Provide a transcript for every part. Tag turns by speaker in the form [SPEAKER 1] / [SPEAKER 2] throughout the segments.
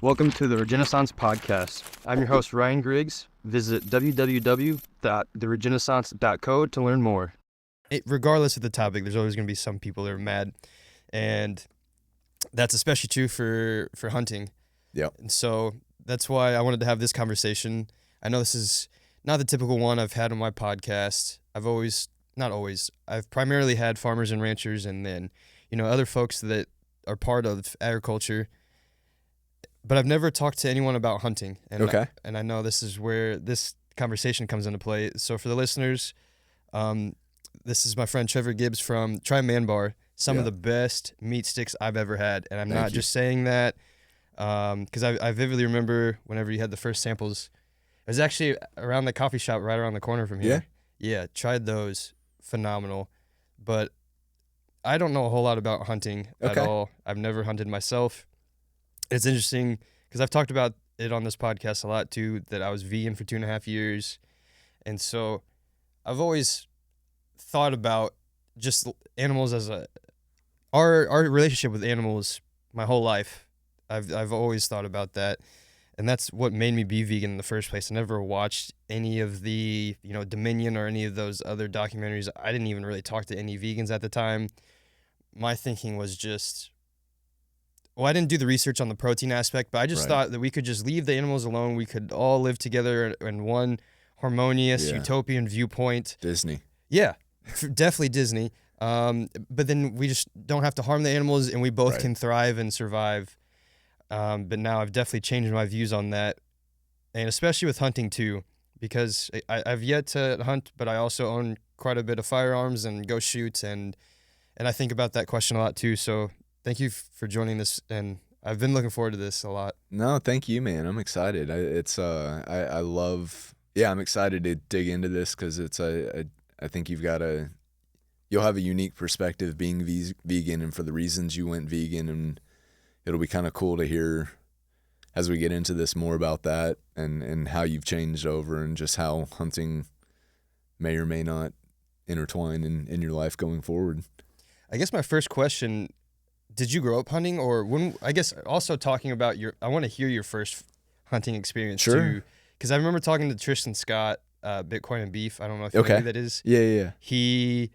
[SPEAKER 1] Welcome to the Regenaissance Podcast. I'm your host, Ryan Griggs. Visit www.theregenaissance.co to learn more.
[SPEAKER 2] Regardless of the topic, there's always going to be some people that are mad, and that's especially true for hunting.
[SPEAKER 3] Yeah.
[SPEAKER 2] And so that's why I wanted to have this conversation. I know this is not the typical one I've had on my podcast. I've primarily had farmers and ranchers, and then, other folks that are part of agriculture. But I've never talked to anyone about hunting. And
[SPEAKER 3] Okay.
[SPEAKER 2] I know this is where this conversation comes into play. So for the listeners, this is my friend Trevor Gibbs from Try Man Bar. Some of the best meat sticks I've ever had. And I'm not just saying that because I vividly remember whenever you had the first samples. It was actually around the coffee shop right around the corner from here. Yeah, tried those. Phenomenal. But I don't know a whole lot about hunting at all. I've never hunted myself. It's interesting because I've talked about it on this podcast a lot too, that I was vegan for 2.5 years. And so I've always thought about just animals as our relationship with animals my whole life. I've always thought about that. And that's what made me be vegan in the first place. I never watched any of the, Dominion or any of those other documentaries. I didn't even really talk to any vegans at the time. My thinking was just, I didn't do the research on the protein aspect, but I just thought that we could just leave the animals alone. We could all live together in one harmonious, utopian viewpoint.
[SPEAKER 3] Disney.
[SPEAKER 2] Yeah, definitely Disney. But then we just don't have to harm the animals, and we both can thrive and survive. But now I've definitely changed my views on that, and especially with hunting too, because I've yet to hunt, but I also own quite a bit of firearms and go shoot, and I think about that question a lot too. So thank you for joining this, and I've been looking forward to this a lot.
[SPEAKER 3] No, thank you, man. I'm excited. I'm excited to dig into this because I think you'll have a unique perspective being vegan and for the reasons you went vegan, and it'll be kind of cool to hear as we get into this more about that and how you've changed over and just how hunting may or may not intertwine in your life going forward.
[SPEAKER 2] I guess my first question, did you grow up hunting, or when? I guess also talking about I want to hear your first hunting experience too, because I remember talking to Tristan Scott, Bitcoin and Beef. I don't know if you know who that is.
[SPEAKER 3] Yeah.
[SPEAKER 2] He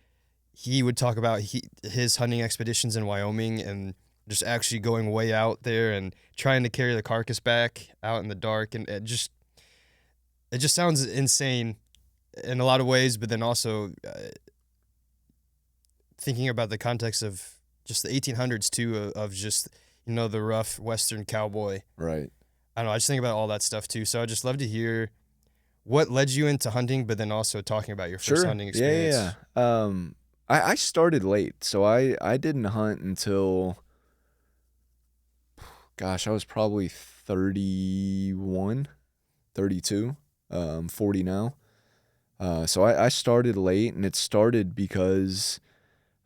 [SPEAKER 2] would talk about his hunting expeditions in Wyoming and just actually going way out there and trying to carry the carcass back out in the dark, and it just sounds insane in a lot of ways, but then also thinking about the context of just the 1800s too, of just, the rough Western cowboy.
[SPEAKER 3] Right.
[SPEAKER 2] I don't know. I just think about all that stuff too. So I'd just love to hear what led you into hunting, but then also talking about your first hunting experience.
[SPEAKER 3] Yeah. I started late. So I didn't hunt until, I was probably 31, 32, 40 now. So I started late, and it started because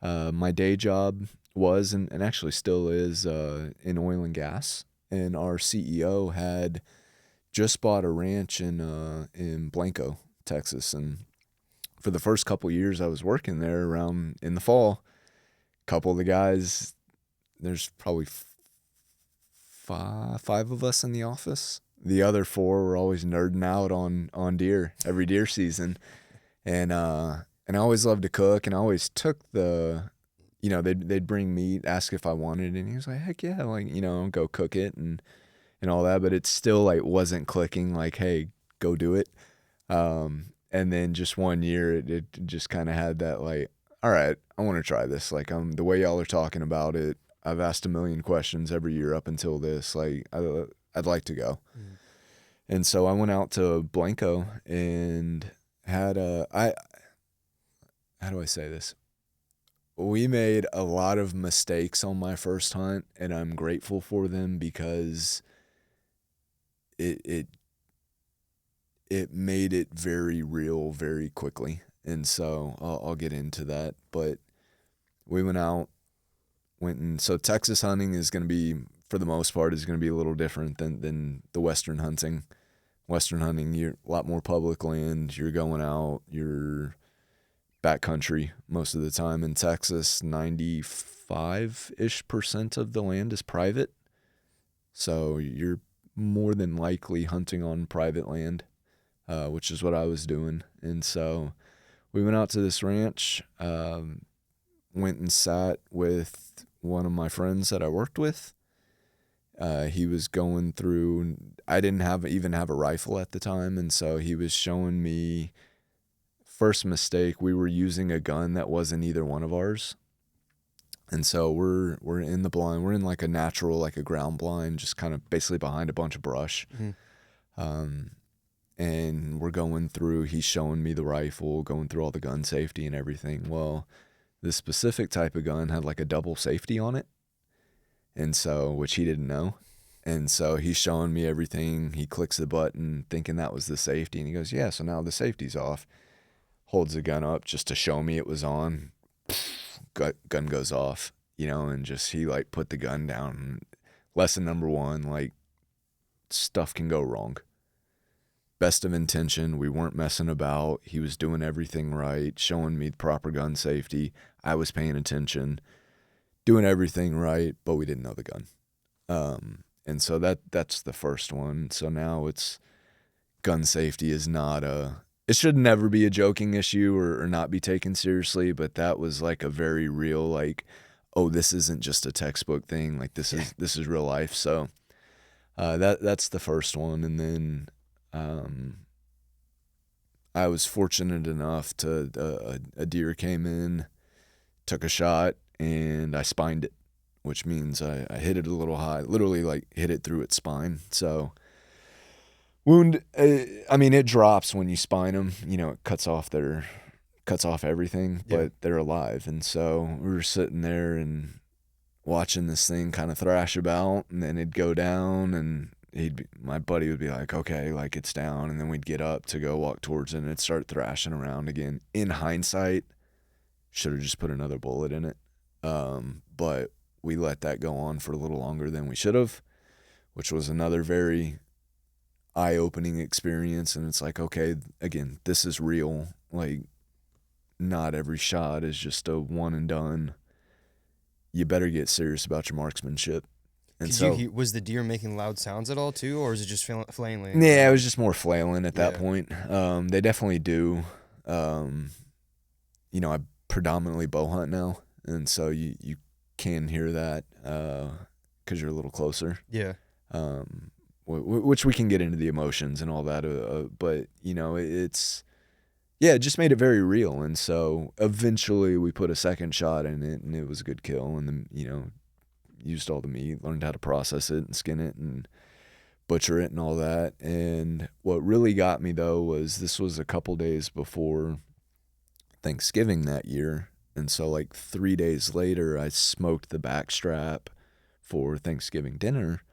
[SPEAKER 3] my day job was and actually still is in oil and gas, and our CEO had just bought a ranch in Blanco, Texas, and for the first couple years I was working there around in the fall, a couple of the guys, there's probably five of us in the office. The other 4 were always nerding out on deer every deer season, and I always loved to cook, and I always took they'd bring meat, ask if I wanted it, and he was like, heck yeah, go cook it and all that, but it still wasn't clicking, hey, go do it. And then just one year it just kind of had that all right, I want to try this. The way y'all are talking about it, I've asked a million questions every year up until this, I'd like to go. And so I went out to Blanco and had how do I say this? We made a lot of mistakes on my first hunt, and I'm grateful for them because it made it very real very quickly. And so I'll get into that. But we so Texas hunting is going to be, for the most part, is going to be a little different than the Western hunting. Western hunting, you're a lot more public land. You're going out, you're backcountry most of the time. In Texas, 95-ish% of the land is private. So you're more than likely hunting on private land, which is what I was doing. And so we went out to this ranch, went and sat with one of my friends that I worked with. He was going through, I didn't even have a rifle at the time, and so he was showing me, first mistake, we were using a gun that wasn't either one of ours. And so we're in the blind, we're in like a natural, like a ground blind, just kind of basically behind a bunch of brush. And we're going through, he's showing me the rifle, going through all the gun safety and everything. Well, this specific type of gun had like a double safety on it. And so, which he didn't know. And so he's showing me everything. He clicks the button thinking that was the safety. And he goes, yeah, so now the safety's off. Holds the gun up just to show me it was on. Gun goes off, and just he like put the gun down. Lesson number one, like, stuff can go wrong. Best of intention. We weren't messing about. He was doing everything right, showing me the proper gun safety. I was paying attention, doing everything right, but we didn't know the gun. And so that's the first one. So now it's gun safety is not it should never be a joking issue or not be taken seriously, but that was like a very real, like, oh, this isn't just a textbook thing. Like this is real life. So that's the first one. And then I was fortunate enough to a deer came in, took a shot, and I spined it, which means I hit it a little high, literally like hit it through its spine. So wound, it drops when you spine them, it cuts off everything, but they're alive. And so we were sitting there and watching this thing kind of thrash about, and then it'd go down, and my buddy would be like, okay, like it's down. And then we'd get up to go walk towards it, and it'd start thrashing around again. In hindsight, should have just put another bullet in it. But we let that go on for a little longer than we should have, which was another very eye-opening experience. And it's like, okay, again, this is real. Like, not every shot is just a one and done. You better get serious about your marksmanship. And
[SPEAKER 2] was the deer making loud sounds at all too, or is it just flailing?
[SPEAKER 3] Yeah, it was just more flailing at that point. They definitely do. I predominantly bow hunt now, and so you can hear that because you're a little closer.
[SPEAKER 2] Yeah.
[SPEAKER 3] Which we can get into the emotions and all that, but it just made it very real. And so eventually we put a second shot in it, and it was a good kill. And then used all the meat, learned how to process it and skin it and butcher it and all that. And what really got me though was this was a couple days before Thanksgiving that year. And so like 3 days later, I smoked the backstrap for Thanksgiving dinner.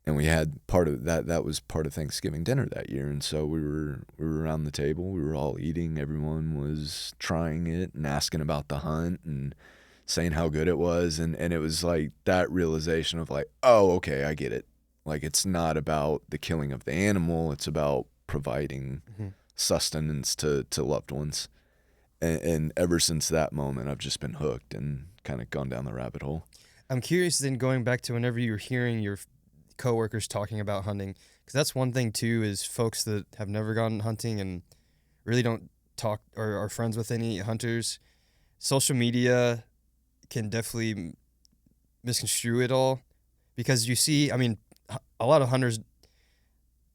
[SPEAKER 3] And we had part of that was part of Thanksgiving dinner that year. And so we were around the table, we were all eating, everyone was trying it and asking about the hunt and saying how good it was. And it was like that realization of like, oh, okay, I get it. Like, it's not about the killing of the animal, it's about providing sustenance to loved ones. And ever since that moment, I've just been hooked and kind of gone down the rabbit hole.
[SPEAKER 2] I'm curious then, going back to whenever you're hearing your coworkers talking about hunting, because that's one thing too, is folks that have never gone hunting and really don't talk or are friends with any hunters. Social media can definitely misconstrue it all, because you see, a lot of hunters,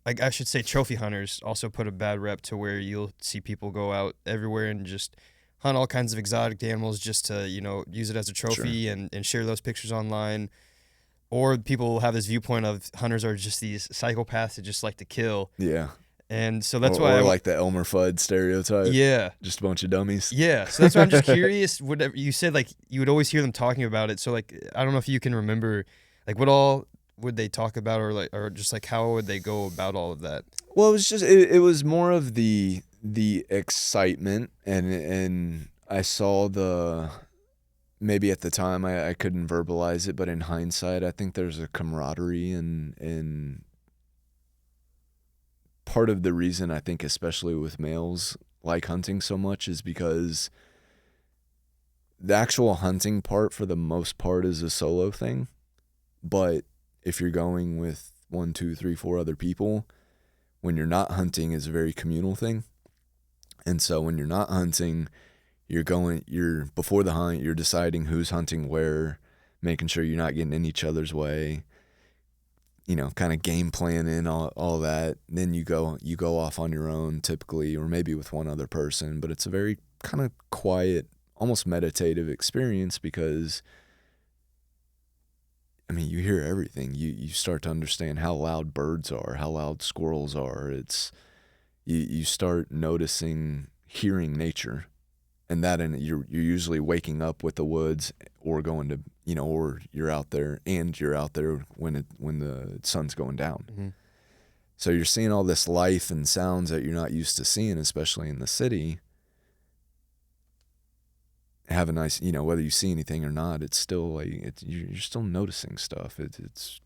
[SPEAKER 2] like I should say trophy hunters, also put a bad rep to where you'll see people go out everywhere and just hunt all kinds of exotic animals just to, use it as a trophy. Sure. and share those pictures online. Or people have this viewpoint of hunters are just these psychopaths that just like to kill.
[SPEAKER 3] Yeah.
[SPEAKER 2] And so that's why
[SPEAKER 3] I like the Elmer Fudd stereotype.
[SPEAKER 2] Yeah.
[SPEAKER 3] Just a bunch of dummies.
[SPEAKER 2] Yeah. So that's why I'm just curious. Whatever you said, like you would always hear them talking about it. So like, I don't know if you can remember, like what all would they talk about, or just like how would they go about all of that?
[SPEAKER 3] Well, it was just it was more of the excitement, and I saw maybe at the time I couldn't verbalize it, but in hindsight, I think there's a camaraderie and part of the reason I think, especially with males, like hunting so much is because the actual hunting part, for the most part, is a solo thing. But if you're going with one, two, three, four other people. When you're not hunting is a very communal thing. And so when you're not hunting, before the hunt, you're deciding who's hunting where, making sure you're not getting in each other's way, kind of game planning, all that. Then you go off on your own typically, or maybe with one other person, but it's a very kind of quiet, almost meditative experience because, I mean, you hear everything. You start to understand how loud birds are, how loud squirrels are. You start hearing nature. And you're usually waking up with the woods or going to, or you're out there when the sun's going down. Mm-hmm. So you're seeing all this life and sounds that you're not used to seeing, especially in the city. Have a nice, whether you see anything or not, it's still like, you're still noticing stuff. It's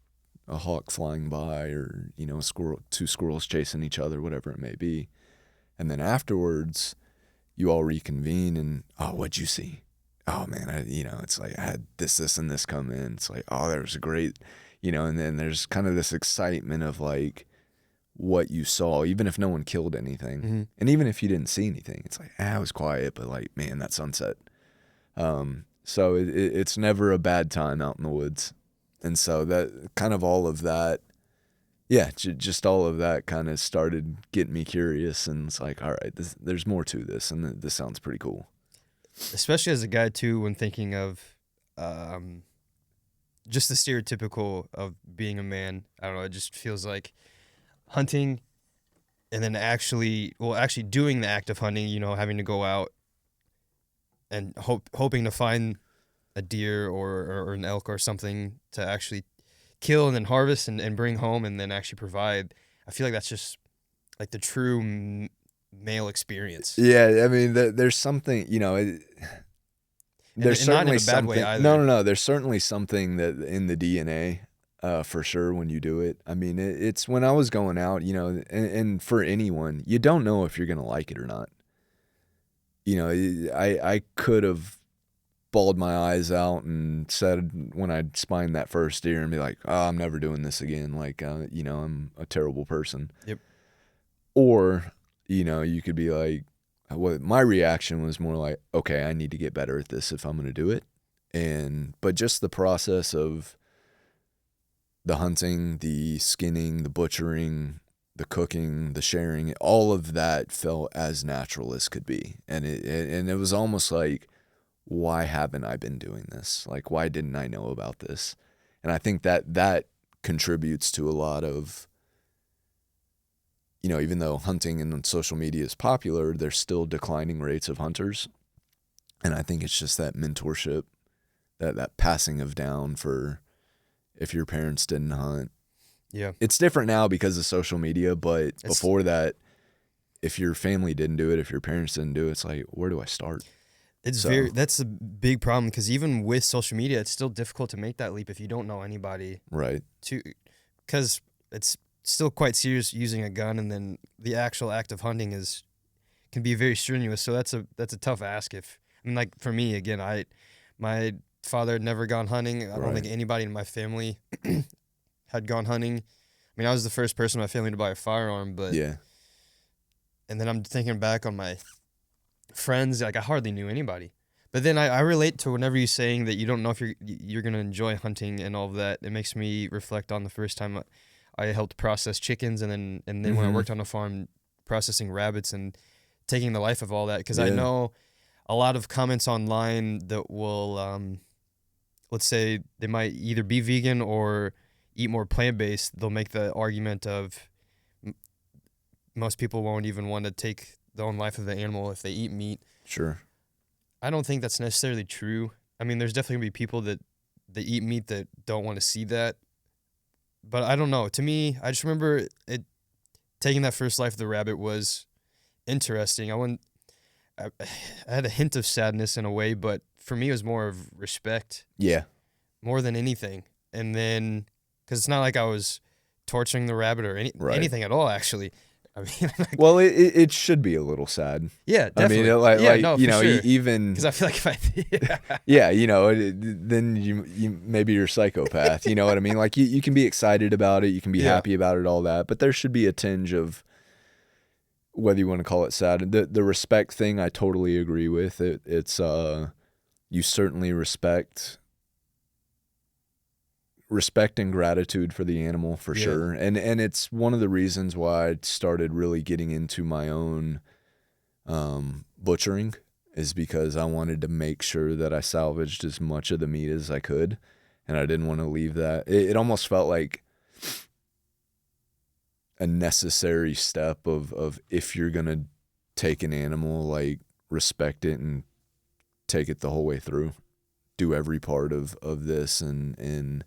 [SPEAKER 3] a hawk flying by or, two squirrels chasing each other, whatever it may be. And then afterwards, you all reconvene and, oh, what'd you see? Oh man, it's like I had this and this come in. It's like, oh, there was a great, and then there's kind of this excitement of like what you saw, even if no one killed anything. Mm-hmm. And even if you didn't see anything, it's like, it was quiet, but like, man, that sunset. So it's never a bad time out in the woods. And so that kind of all of that, yeah, just all of that kind of started getting me curious, and it's like, all right, there's more to this, and this sounds pretty cool.
[SPEAKER 2] Especially as a guy, too, when thinking of just the stereotypical of being a man. I don't know, it just feels like hunting and then actually doing the act of hunting, having to go out and hoping to find a deer or an elk or something to actually kill and then harvest and bring home and then actually provide. I feel like that's just like the true male experience.
[SPEAKER 3] Yeah, I mean, there's something, there's certainly
[SPEAKER 2] not in a bad
[SPEAKER 3] something.
[SPEAKER 2] way either.
[SPEAKER 3] No. There's certainly something that in the DNA, for sure, when you do it. I mean, it's when I was going out, and for anyone, you don't know if you're gonna like it or not. I could have bawled my eyes out and said when I'd spine that first deer and be like, oh, I'm never doing this again. Like, I'm a terrible person.
[SPEAKER 2] Yep.
[SPEAKER 3] Or, you could be like, my reaction was more like, okay, I need to get better at this if I'm going to do it. But just the process of the hunting, the skinning, the butchering, the cooking, the sharing, all of that felt as natural as could be. And it was almost like, why haven't I been doing this? Like, why didn't I know about this? And I think that contributes to a lot of, even though hunting and social media is popular, there's still declining rates of hunters. And I think it's just that mentorship, that passing of down for if your parents didn't hunt.
[SPEAKER 2] Yeah.
[SPEAKER 3] It's different now because of social media, but before that, if your family didn't do it, if your parents didn't do it, it's like, where do I start?
[SPEAKER 2] That's a big problem because even with social media, it's still difficult to make that leap if you don't know anybody.
[SPEAKER 3] Right.
[SPEAKER 2] Because it's still quite serious using a gun, and then the actual act of hunting can be very strenuous. So that's a tough ask. Like for me, again, my father had never gone hunting. I don't think anybody in my family had gone hunting. I mean, I was the first person in my family to buy a firearm, but
[SPEAKER 3] yeah.
[SPEAKER 2] And then I'm thinking back on my friends, like I hardly knew anybody. But then I relate to whenever you're saying that you don't know if you're going to enjoy hunting and all of that. It makes me reflect on the first time I helped process chickens, and then mm-hmm. when I worked on a farm processing rabbits and taking the life of all that. Because I know a lot of comments online that will, let's say they might either be vegan or eat more plant-based. They'll make the argument of most people won't even want to take their own life of the animal if they eat meat.
[SPEAKER 3] Sure.
[SPEAKER 2] I don't think that's necessarily true. I mean, there's definitely going to be people that eat meat that don't want to see that. But I don't know. To me, I just remember taking that first life of the rabbit was interesting. I had a hint of sadness in a way, but for me it was more of respect.
[SPEAKER 3] Yeah.
[SPEAKER 2] More than anything. And then, because it's not like I was torturing the rabbit or anything at all, actually. I mean, like,
[SPEAKER 3] Well, it should be a little sad.
[SPEAKER 2] yeah, definitely.
[SPEAKER 3] I mean,
[SPEAKER 2] yeah, no,
[SPEAKER 3] you
[SPEAKER 2] for
[SPEAKER 3] know,
[SPEAKER 2] sure.
[SPEAKER 3] even
[SPEAKER 2] Because I feel like if I,
[SPEAKER 3] yeah, you know, then you maybe you're a psychopath. You know what I mean? Like you can be excited about it, you can be
[SPEAKER 2] Yeah.
[SPEAKER 3] happy about it, all that, but there should be a tinge of, whether you want to call it sad. The respect thing, I totally agree with. It's you certainly respect and gratitude for the animal for sure. And it's one of the reasons why I started really getting into my own butchering, is because I wanted to make sure that I salvaged as much of the meat as I could, and I didn't want to leave that. It almost felt like a necessary step of if you're going to take an animal, like respect it and take it the whole way through. Do every part of this and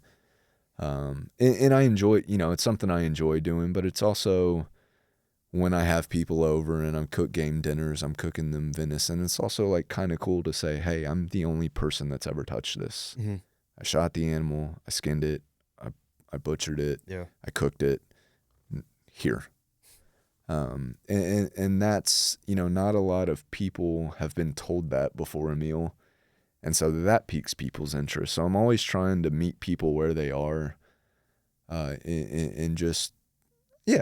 [SPEAKER 3] I enjoy, you know, it's something I enjoy doing, but it's also when I have people over and I'm cook game dinners, I'm cooking them venison. It's also like kind of cool to say, hey, I'm the only person that's ever touched this.
[SPEAKER 2] mm-hmm.
[SPEAKER 3] I shot the animal, I skinned it, I butchered it, I cooked it here. And that's, you know, not a lot of people have been told that before a meal. And so that piques people's interest. So I'm always trying to meet people where they are, and just,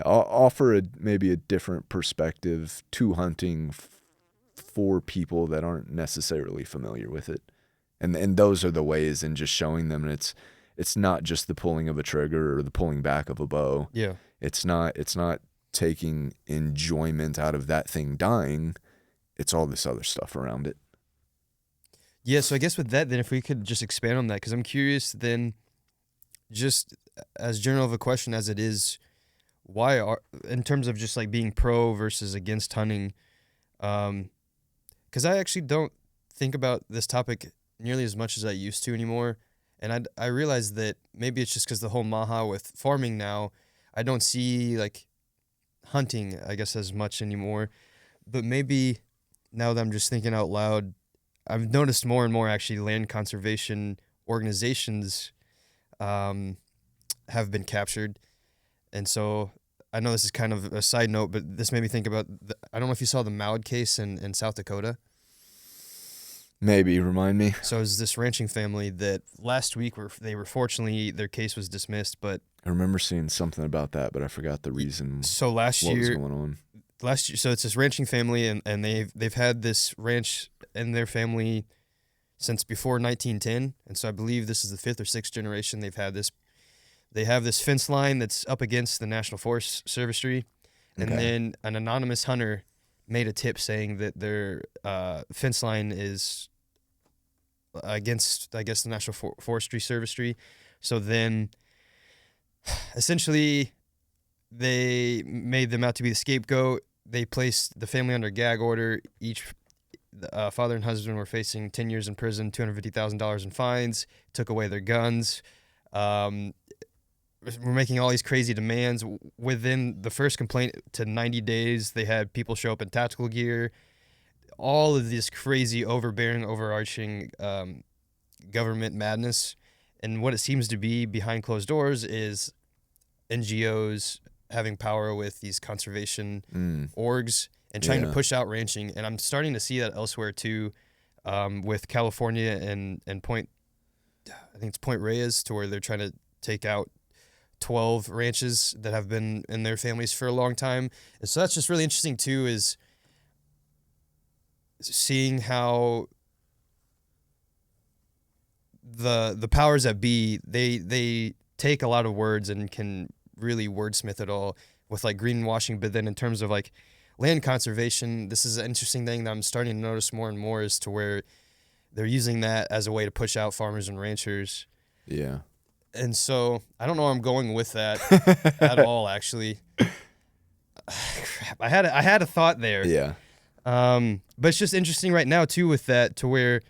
[SPEAKER 3] offer maybe a different perspective to hunting for people that aren't necessarily familiar with it. And those are the ways, and just showing them. And it's not just the pulling of a trigger or the pulling back of a bow.
[SPEAKER 2] Yeah.
[SPEAKER 3] It's not taking enjoyment out of that thing dying. It's all this other stuff around it.
[SPEAKER 2] Yeah, so I guess with that, then, if we could just expand on that, because I'm curious, then, just as general of a question as it is, why are, in terms of just like being pro versus against hunting, because I actually don't think about this topic nearly as much as I used to anymore, and I realize that maybe it's just because the whole maha with farming now, I don't see like hunting, I guess, as much anymore, but maybe now that I'm just thinking out loud, I've noticed more and more actually land conservation organizations have been captured. And so I know this is kind of a side note, but this made me think about, I don't know if you saw the Maud case in South Dakota.
[SPEAKER 3] Maybe, remind me.
[SPEAKER 2] So it was this ranching family that last week fortunately, their case was dismissed, but
[SPEAKER 3] I remember seeing something about that, but I forgot the reason.
[SPEAKER 2] So last
[SPEAKER 3] what
[SPEAKER 2] year,
[SPEAKER 3] was going on.
[SPEAKER 2] Last year, so it's this ranching family, and they've had this ranch in their family since before 1910, and so I believe this is the 5th or 6th generation they've had this. They have this fence line that's up against the National Forest Service, and then an anonymous hunter made a tip saying that their fence line is against, I guess, the National Forestry Service. So then, essentially, they made them out to be the scapegoat. They placed the family under gag order. Each father and husband were facing 10 years in prison, $250,000 in fines, took away their guns. We're making all these crazy demands. Within the first complaint to 90 days, they had people show up in tactical gear. All of this crazy, overbearing, overarching government madness. And what it seems to be behind closed doors is NGOs having power with these conservation orgs and trying to push out ranching. And I'm starting to see that elsewhere too, with California and Point Reyes, to where they're trying to take out 12 ranches that have been in their families for a long time. And so that's just really interesting too, is seeing how the powers that be, they take a lot of words and can really wordsmith it all with like greenwashing. But then in terms of like land conservation, this is an interesting thing that I'm starting to notice more and more, is to where they're using that as a way to push out farmers and ranchers.
[SPEAKER 3] Yeah.
[SPEAKER 2] And so I don't know where I'm going with that at all, actually. Crap, I had a thought there.
[SPEAKER 3] Yeah.
[SPEAKER 2] But it's just interesting right now too with that, to where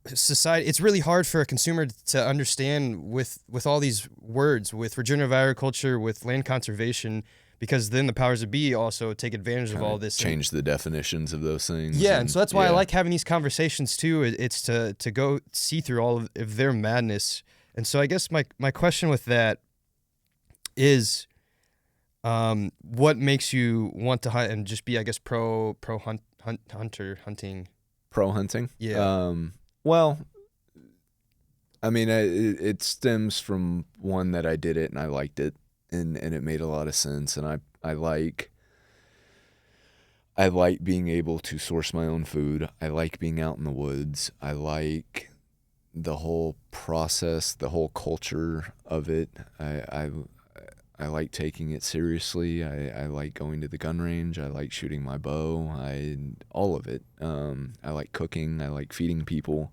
[SPEAKER 2] society, it's really hard for a consumer to understand with all these words, with regenerative agriculture, with land conservation, because then the powers that be also take advantage of all this.
[SPEAKER 3] Change the definitions of those things.
[SPEAKER 2] Yeah, and so that's why I like having these conversations too. It's to go see through all of their madness. And so I guess my question with that is, What makes you want to hunt and just be, I guess, hunting?
[SPEAKER 3] Pro hunting?
[SPEAKER 2] Yeah.
[SPEAKER 3] Well, I mean, it stems from one that I did it and I liked it, and it made a lot of sense, and I like being able to source my own food. I like being out in the woods. I like the whole process, the whole culture of it. I like taking it seriously. I like going to the gun range. I like shooting my bow. All of it. I like cooking. I like feeding people.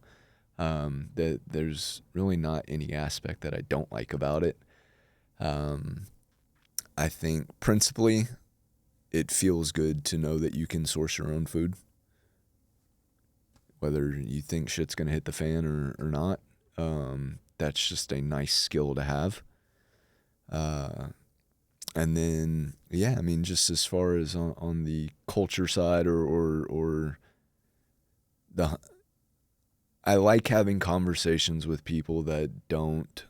[SPEAKER 3] There's really not any aspect that I don't like about it. I think principally it feels good to know that you can source your own food, whether you think shit's going to hit the fan or not. That's just a nice skill to have. And then, yeah, I mean, just as far as on the culture side or I like having conversations with people that aren't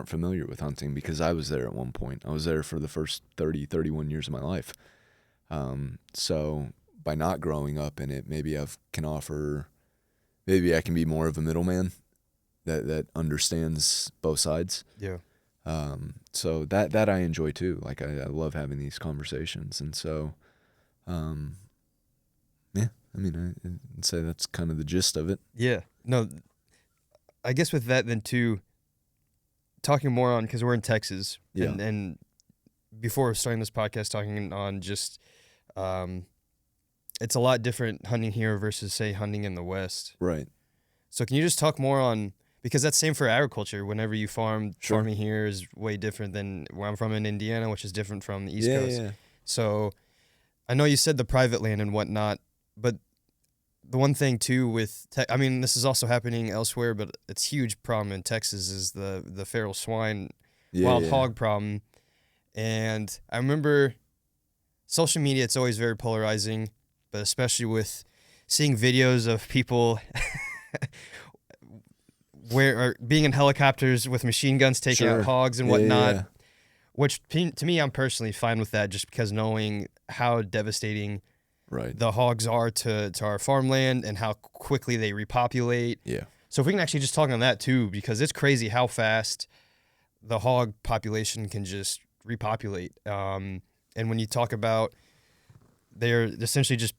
[SPEAKER 3] familiar with hunting, because I was there at one point. I was there for the first 31 years of my life. So by not growing up in it, maybe I can be more of a middleman that understands both sides.
[SPEAKER 2] Yeah.
[SPEAKER 3] So that I enjoy too. Like I love having these conversations. And so, yeah, I mean, I'd say that's kind of the gist of it.
[SPEAKER 2] Yeah. No, I guess with that then too, talking more on, because we're in Texas,
[SPEAKER 3] Yeah.
[SPEAKER 2] and before starting this podcast, talking on just, it's a lot different hunting here versus, say, hunting in the West.
[SPEAKER 3] Right.
[SPEAKER 2] So can you just talk more on, because that's same for agriculture. Whenever you farm,
[SPEAKER 3] Sure.
[SPEAKER 2] farming here is way different than where I'm from in Indiana, which is different from the East Coast.
[SPEAKER 3] Yeah.
[SPEAKER 2] So I know you said the private land and whatnot, but the one thing too with, I mean, this is also happening elsewhere, but it's a huge problem in Texas is the feral swine, wild hog problem. And I remember social media, it's always very polarizing, but especially with seeing videos of people being in helicopters with machine guns taking out hogs and whatnot, which to me, I'm personally fine with that, just because knowing how devastating the hogs are to our farmland and how quickly they repopulate.
[SPEAKER 3] Yeah.
[SPEAKER 2] So if we can actually just talk on that too, because it's crazy how fast the hog population can just repopulate. And when you talk about, they're essentially just,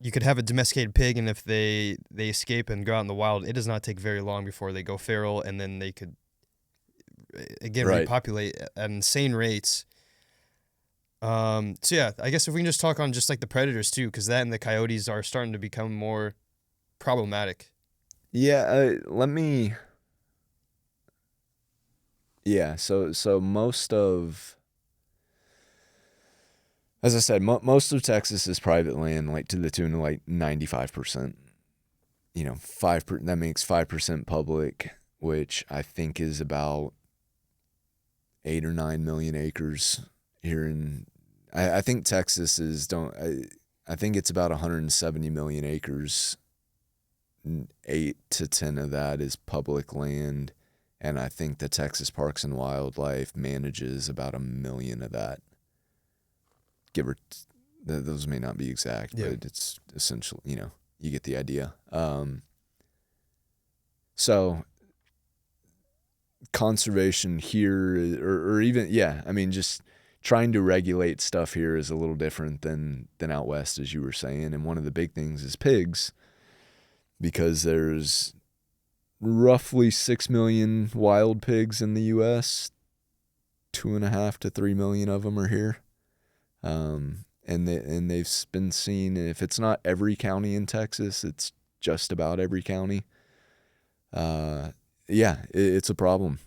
[SPEAKER 2] you could have a domesticated pig, and if they escape and go out in the wild, it does not take very long before they go feral, and then they could again repopulate at insane rates. So yeah, I guess if we can just talk on just like the predators too, because that and the coyotes are starting to become more problematic.
[SPEAKER 3] Yeah, so most of, as I said, most of Texas is private land, like to the tune of like 95%. 5%, that makes 5% public, which I think is about 8 or 9 million acres here in, I think Texas is, I think it's about 170 million acres. 8 to 10 of that is public land, and I think the Texas Parks and Wildlife manages about 1 million of that. Give or those may not be exact, but it's essentially, you get the idea. So conservation here, or even, I mean, just trying to regulate stuff here is a little different than out west, as you were saying. And one of the big things is pigs, because there's roughly 6 million wild pigs in the U.S. 2.5 to 3 million of them are here. And they've been seen, if it's not every county in Texas, it's just about every county. It's a problem.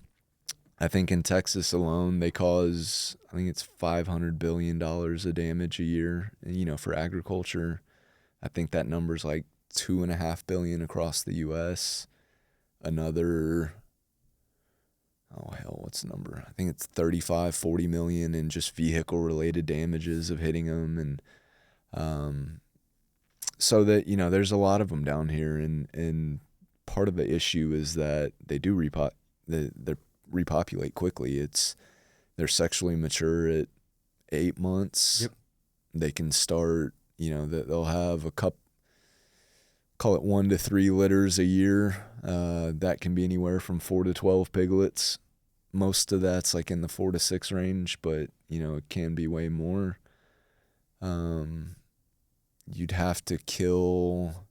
[SPEAKER 3] I think in Texas alone, they cause, I think it's $500 billion of damage a year, for agriculture. I think that number's like $2.5 billion across the U.S. Another, what's the number? I think it's 40 million in just vehicle related damages of hitting them. And so that, there's a lot of them down here. And part of the issue is that they do repopulate quickly. It's They're sexually mature at 8 months.
[SPEAKER 2] Yep.
[SPEAKER 3] They can start, they'll have call it 1 to 3 litters a year. That can be anywhere from 4 to 12 piglets. Most of that's like in the 4 to 6 range, but it can be way more. You'd have to kill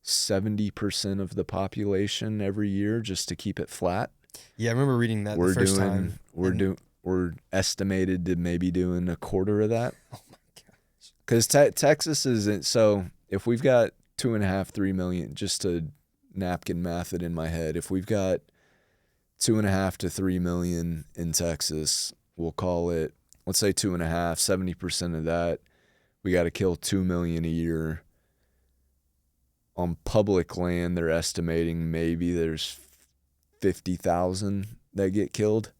[SPEAKER 3] 70% of the population every year just to keep it flat.
[SPEAKER 2] Yeah, I remember reading that the first time.
[SPEAKER 3] We're estimated to maybe doing a quarter of that.
[SPEAKER 2] Oh my gosh.
[SPEAKER 3] Because Texas isn't. So if we've got 2.5, 3 million, just a napkin math it in my head. If we've got 2.5 to 3 million in Texas, we'll call it, let's say 2.5, 70% of that, we got to kill 2 million a year. On public land, they're estimating maybe there's 50,000 that get killed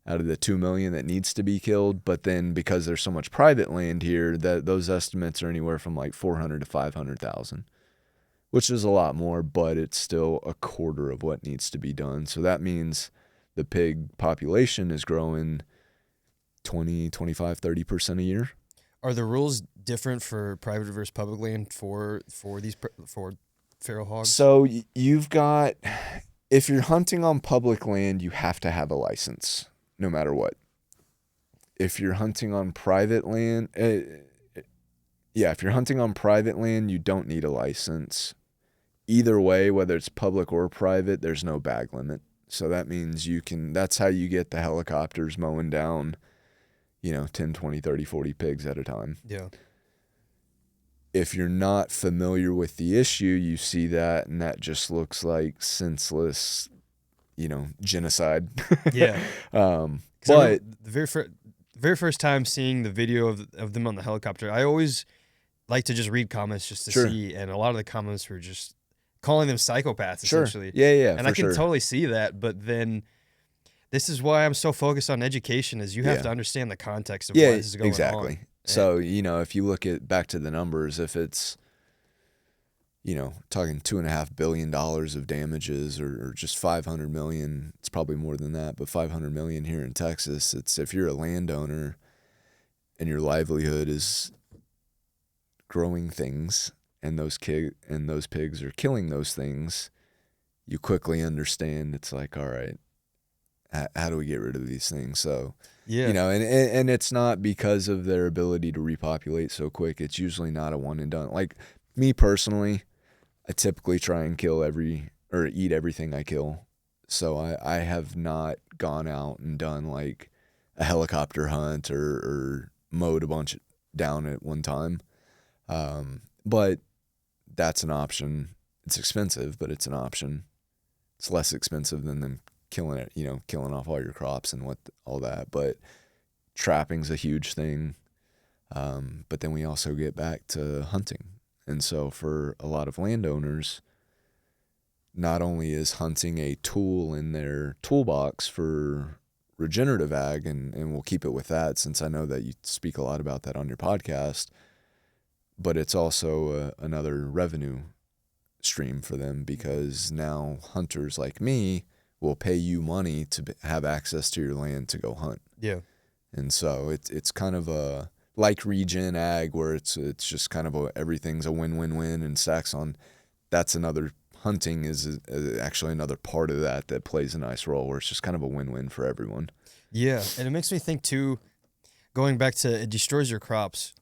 [SPEAKER 3] out of the 2 million that needs to be killed. But then because there's so much private land here, that those estimates are anywhere from like 400 to 500,000, which is a lot more, but it's still a quarter of what needs to be done. So that means the pig population is growing 20, 25, 30% a year.
[SPEAKER 2] Are the rules different for private versus public land for feral hogs?
[SPEAKER 3] So you've got, if you're hunting on public land, you have to have a license no matter what. If you're hunting on private land, if you're hunting on private land, you don't need a license. Either way, whether it's public or private, there's no bag limit. So that means that's how you get the helicopters mowing down, 10, 20, 30, 40 pigs at a time.
[SPEAKER 2] Yeah. If
[SPEAKER 3] you're not familiar with the issue, you see that, and that just looks like senseless, genocide.
[SPEAKER 2] Yeah.
[SPEAKER 3] But
[SPEAKER 2] the very first time seeing the video of them on the helicopter, I always like to just read comments just to see, and a lot of the comments were just calling them psychopaths, essentially.
[SPEAKER 3] Yeah.
[SPEAKER 2] And I can totally see that, but then this is why I'm so focused on education, is you have to understand the context of why this is going on.
[SPEAKER 3] Exactly. So, if you look back to the numbers, if it's, talking $2.5 billion of damages or just 500 million, it's probably more than that, but 500 million here in Texas, it's, if you're a landowner and your livelihood is growing things and those pigs are killing those things, you quickly understand it's like, all right, how do we get rid of these things? So, and it's not because of their ability to repopulate so quick. It's usually not a one and done. Like me personally, I typically try and eat everything I kill. So I have not gone out and done like a helicopter hunt or mowed a bunch down at one time. But that's an option. It's expensive, but it's an option. It's less expensive than them killing it, killing off all your crops and all that. But trapping's a huge thing. But then we also get back to hunting. And so for a lot of landowners, not only is hunting a tool in their toolbox for regenerative ag, and we'll keep it with that since I know that you speak a lot about that on your podcast, but it's also another revenue stream for them, because now hunters like me will pay you money to have access to your land to go hunt.
[SPEAKER 2] Yeah.
[SPEAKER 3] And so it's kind of a like regen ag, where it's just kind of everything's a win-win-win and stacks on. That's another, hunting is actually another part of that plays a nice role, where it's just kind of a win-win for everyone.
[SPEAKER 2] Yeah, and it makes me think too, going back to it destroys your crops.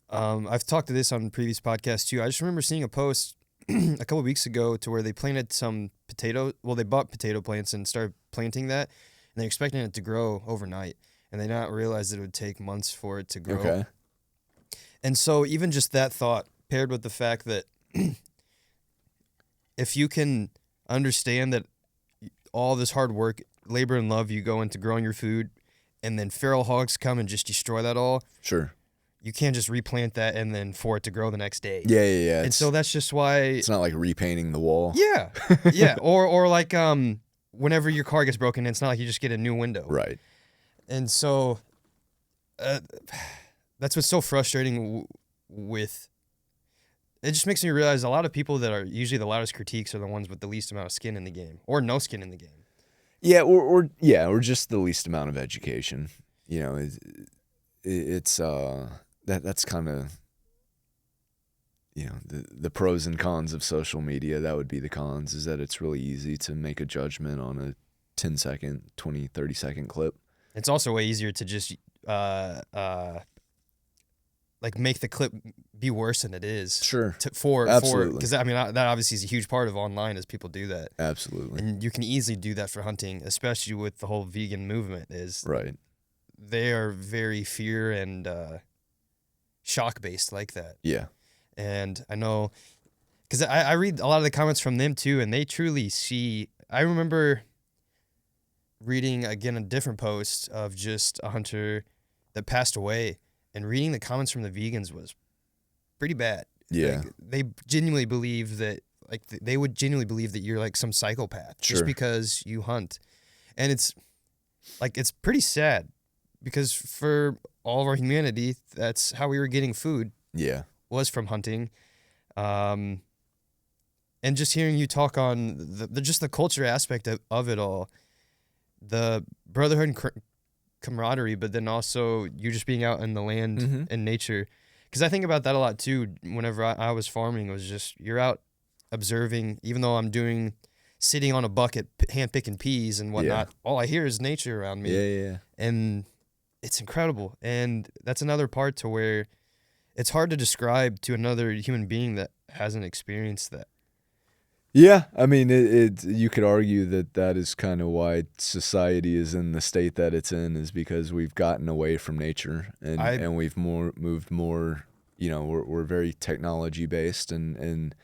[SPEAKER 2] I've talked to this on previous podcasts too. I just remember seeing a post a couple of weeks ago to where they planted some they bought potato plants and started planting that, and they're expecting it to grow overnight, and they not realize that it would take months for it to grow.
[SPEAKER 3] Okay.
[SPEAKER 2] And so even just that thought, paired with the fact that if you can understand that all this hard work, labor and love you go into growing your food, and then feral hogs come and just destroy that all.
[SPEAKER 3] Sure.
[SPEAKER 2] You can't just replant that and then for it to grow the next day.
[SPEAKER 3] Yeah.
[SPEAKER 2] And so that's just why
[SPEAKER 3] it's not like repainting the wall.
[SPEAKER 2] Yeah. Yeah. Or like whenever your car gets broken, it's not like you just get a new window.
[SPEAKER 3] Right.
[SPEAKER 2] And so that's what's so frustrating with it. Just makes me realize a lot of people that are usually the loudest critiques are the ones with the least amount of skin in the game, or no skin in the game.
[SPEAKER 3] Yeah, or just the least amount of education. You know, it's that's kind of, you know, the pros and cons of social media. That would be the cons, is that it's really easy to make a judgment on a 10-second, 20, 30-second clip.
[SPEAKER 2] It's also way easier to just like make the clip be worse than it is.
[SPEAKER 3] Sure.
[SPEAKER 2] For because I mean that obviously is a huge part of online, is people do that.
[SPEAKER 3] Absolutely.
[SPEAKER 2] And you can easily do that for hunting, especially with the whole vegan movement. Is
[SPEAKER 3] Right.
[SPEAKER 2] They are very fear and shock based like that.
[SPEAKER 3] Yeah.
[SPEAKER 2] And I know, because I read a lot of the comments from them too, and they truly see. I remember reading again a different post of just a hunter that passed away, and reading the comments from the vegans was pretty bad.
[SPEAKER 3] Yeah.
[SPEAKER 2] Like, they genuinely believe that, like, they would genuinely believe that you're like some psychopath just
[SPEAKER 3] Sure.
[SPEAKER 2] because you hunt. And it's pretty sad, because for all of our humanity, that's how we were getting food,
[SPEAKER 3] Yeah.
[SPEAKER 2] was from hunting. And just hearing you talk on just the culture aspect of it all, the brotherhood and camaraderie, but then also you just being out in the land
[SPEAKER 3] Mhm.
[SPEAKER 2] and nature. Because I think about that a lot too. Whenever I was farming, it was just, you're out observing. Even though I'm sitting on a bucket, hand picking peas and whatnot, all I hear is nature around me.
[SPEAKER 3] Yeah.
[SPEAKER 2] And it's incredible. And that's another part to where it's hard to describe to another human being that hasn't experienced that.
[SPEAKER 3] Yeah, I mean, you could argue that is kind of why society is in the state that it's in, is because we've gotten away from nature, and we've moved more. You know, we're very technology based, and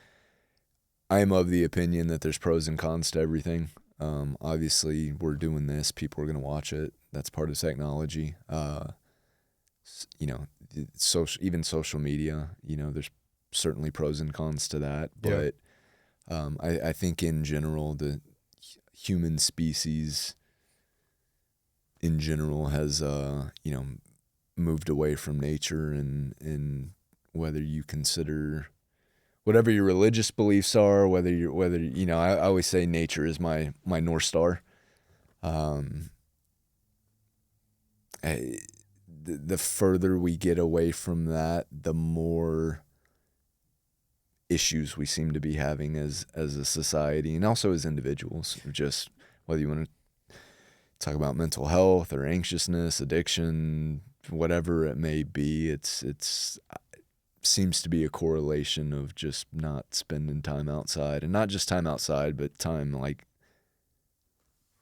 [SPEAKER 3] I am of the opinion that there's pros and cons to everything. Obviously, we're doing this; people are going to watch it. That's part of technology. You know, even social media. You know, there's certainly pros and cons to that, but. I think in general, the human species in general has, you know, moved away from nature, and whether you consider whatever your religious beliefs are, whether you know, I always say nature is my North Star. The further we get away from that, the more issues we seem to be having as a society, and also as individuals. Just whether you want to talk about mental health or anxiousness, addiction, whatever it may be, it seems to be a correlation of just not spending time outside, and not just time outside, but time like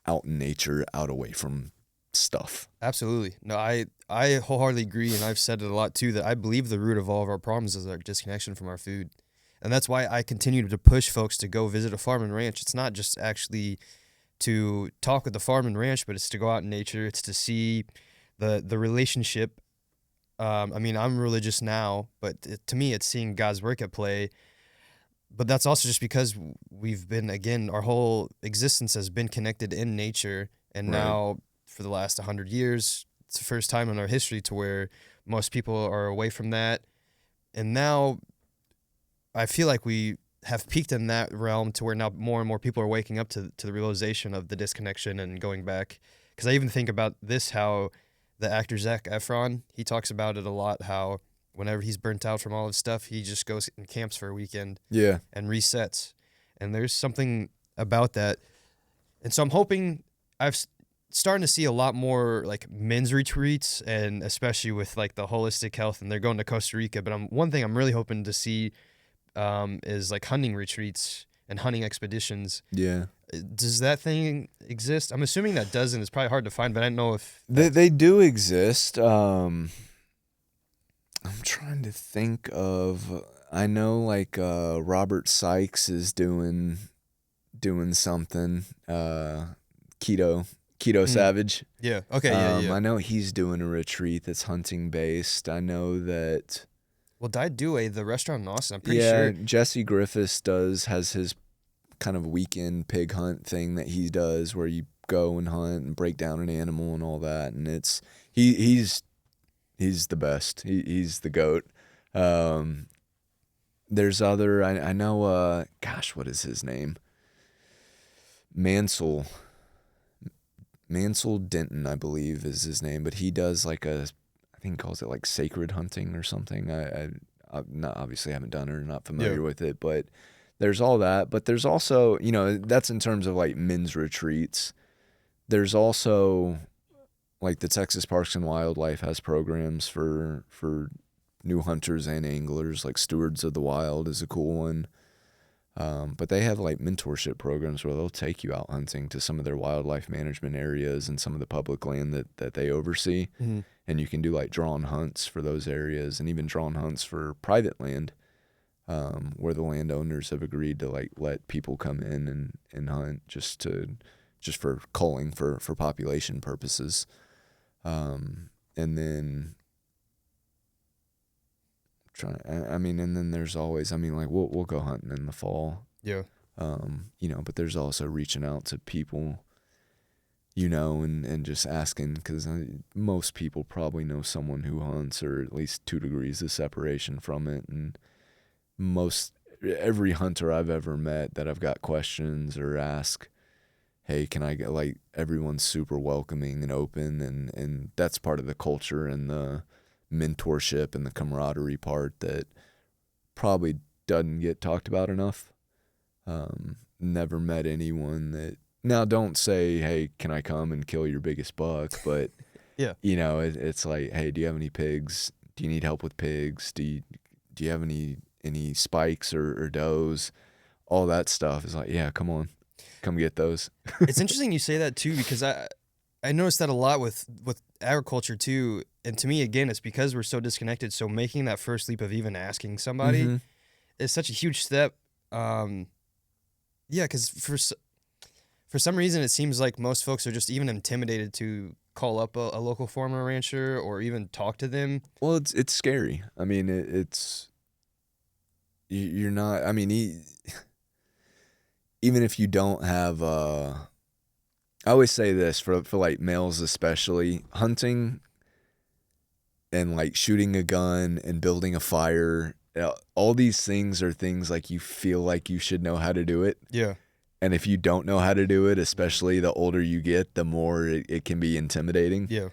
[SPEAKER 3] out in nature, out away from stuff.
[SPEAKER 2] Absolutely. No, I wholeheartedly agree, and I've said it a lot too, that I believe the root of all of our problems is our disconnection from our food. And that's why I continue to push folks to go visit a farm and ranch. It's not just actually to talk with the farm and ranch, but it's to go out in nature. It's to see the relationship. I mean, I'm religious now, but to me, it's seeing God's work at play. But that's also just because we've been, again, our whole existence has been connected in nature. And
[SPEAKER 3] Right.
[SPEAKER 2] now, for the last 100 years, it's the first time in our history to where most people are away from that. And now I feel like we have peaked in that realm to where now more and more people are waking up to the realization of the disconnection and going back. Because I even think about this, how the actor Zac Efron, he talks about it a lot, how whenever he's burnt out from all his stuff, he just goes and camps for a weekend and resets. And there's something about that. And so I'm hoping, starting to see a lot more like men's retreats, and especially with like the holistic health, and they're going to Costa Rica. But one thing I'm really hoping to see is like hunting retreats and hunting expeditions.
[SPEAKER 3] Yeah.
[SPEAKER 2] Does that thing exist? I'm assuming that doesn't. It's probably hard to find, but I don't know if
[SPEAKER 3] They do exist. I'm trying to think of. I know like Robert Sykes is doing something. Keto Savage.
[SPEAKER 2] Yeah. Okay. Yeah.
[SPEAKER 3] I know he's doing a retreat that's hunting based. I know that.
[SPEAKER 2] Well, Died Due, the restaurant in Austin, I'm pretty sure.
[SPEAKER 3] Jesse Griffiths has his kind of weekend pig hunt thing that he does, where you go and hunt and break down an animal and all that, and it's he's the best. He's the GOAT. There's other, I know, gosh, what is his name? Mansell. Mansell Denton, I believe is his name, but he does like I think he calls it like sacred hunting or something. I not obviously haven't done it or not familiar with it, but there's all that. But there's also, that's in terms of like men's retreats. There's also like the Texas Parks and Wildlife has programs for new hunters and anglers, like Stewards of the Wild is a cool one. But they have like mentorship programs where they'll take you out hunting to some of their wildlife management areas and some of the public land that they oversee. Mm-hmm. And you can do like drawn hunts for those areas and even drawn hunts for private land, where the landowners have agreed to like let people come in and hunt just for culling for population purposes. And then and then there's always, like we'll go hunting in the fall.
[SPEAKER 2] Yeah.
[SPEAKER 3] But there's also reaching out to people, and just asking, because most people probably know someone who hunts, or at least 2 degrees of separation from it. And every hunter I've ever met that I've got questions or ask, hey, can I get, like, everyone's super welcoming and open, and that's part of the culture and the mentorship and the camaraderie part that probably doesn't get talked about enough. Never met anyone that, now don't say, hey, can I come and kill your biggest buck? But
[SPEAKER 2] yeah,
[SPEAKER 3] it's like, hey, do you have any pigs? Do you need help with pigs? Do you have any spikes or does? All that stuff is like, yeah, come on, come get those.
[SPEAKER 2] It's interesting you say that too, because I noticed that a lot with agriculture too. And to me, again, it's because we're so disconnected. So making that first leap of even asking somebody
[SPEAKER 3] Mm-hmm.
[SPEAKER 2] is such a huge step. Because for some reason, it seems like most folks are just even intimidated to call up a local farmer or rancher or even talk to them.
[SPEAKER 3] Well, it's scary. I mean, it's you're not. I mean, even if you don't have. I always say this for like males especially, hunting and like shooting a gun and building a fire, all these things are things like you feel like you should know how to do it.
[SPEAKER 2] Yeah.
[SPEAKER 3] And if you don't know how to do it, especially the older you get, the more it can be intimidating.
[SPEAKER 2] Yeah.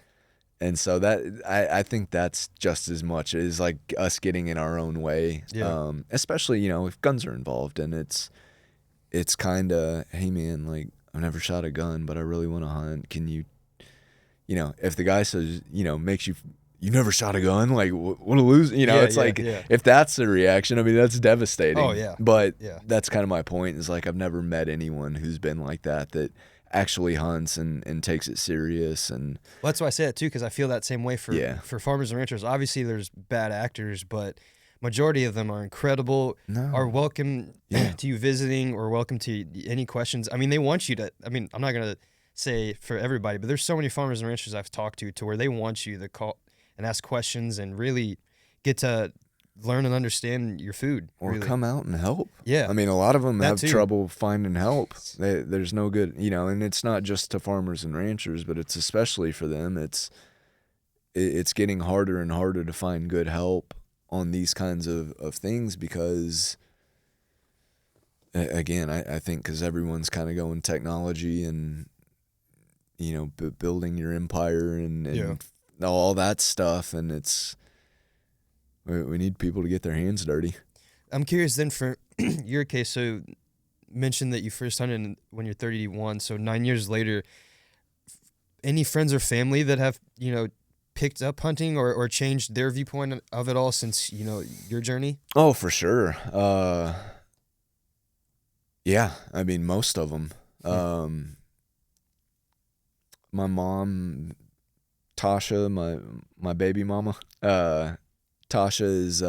[SPEAKER 3] And so that I think that's just as much as like us getting in our own way.
[SPEAKER 2] Yeah.
[SPEAKER 3] Especially, if guns are involved, and it's kind of, hey man, like I've never shot a gun, but I really want to hunt. Can you, if the guy says, makes you never shot a gun, like want to lose, if that's the reaction, I mean, that's devastating.
[SPEAKER 2] Oh yeah.
[SPEAKER 3] But that's kind of my point, is like, I've never met anyone who's been like that actually hunts and takes it serious. And
[SPEAKER 2] well, that's why I say that too, because I feel that same way for farmers and ranchers. Obviously there's bad actors, but majority of them are incredible, are welcome to you visiting, or welcome to any questions. I mean, they want you to, I'm not going to say for everybody, but there's so many farmers and ranchers I've talked to where they want you to call and ask questions and really get to learn and understand your food.
[SPEAKER 3] Or
[SPEAKER 2] really
[SPEAKER 3] come out and help.
[SPEAKER 2] Yeah.
[SPEAKER 3] I mean, a lot of them have
[SPEAKER 2] too.
[SPEAKER 3] trouble finding help. There's no good, and it's not just to farmers and ranchers, but it's especially for them. It's getting harder and harder to find good help on these kinds of things, because again, I think because everyone's kind of going technology and building your empire and all that stuff, and we need people to get their hands dirty.
[SPEAKER 2] I'm curious then for your case. So mentioned that you first hunted when you're 31, so 9 years later, any friends or family that have picked up hunting or changed their viewpoint of it all since your journey?
[SPEAKER 3] Oh, for sure. Yeah, I mean, most of them. My mom, Tasha, my baby mama, Tasha is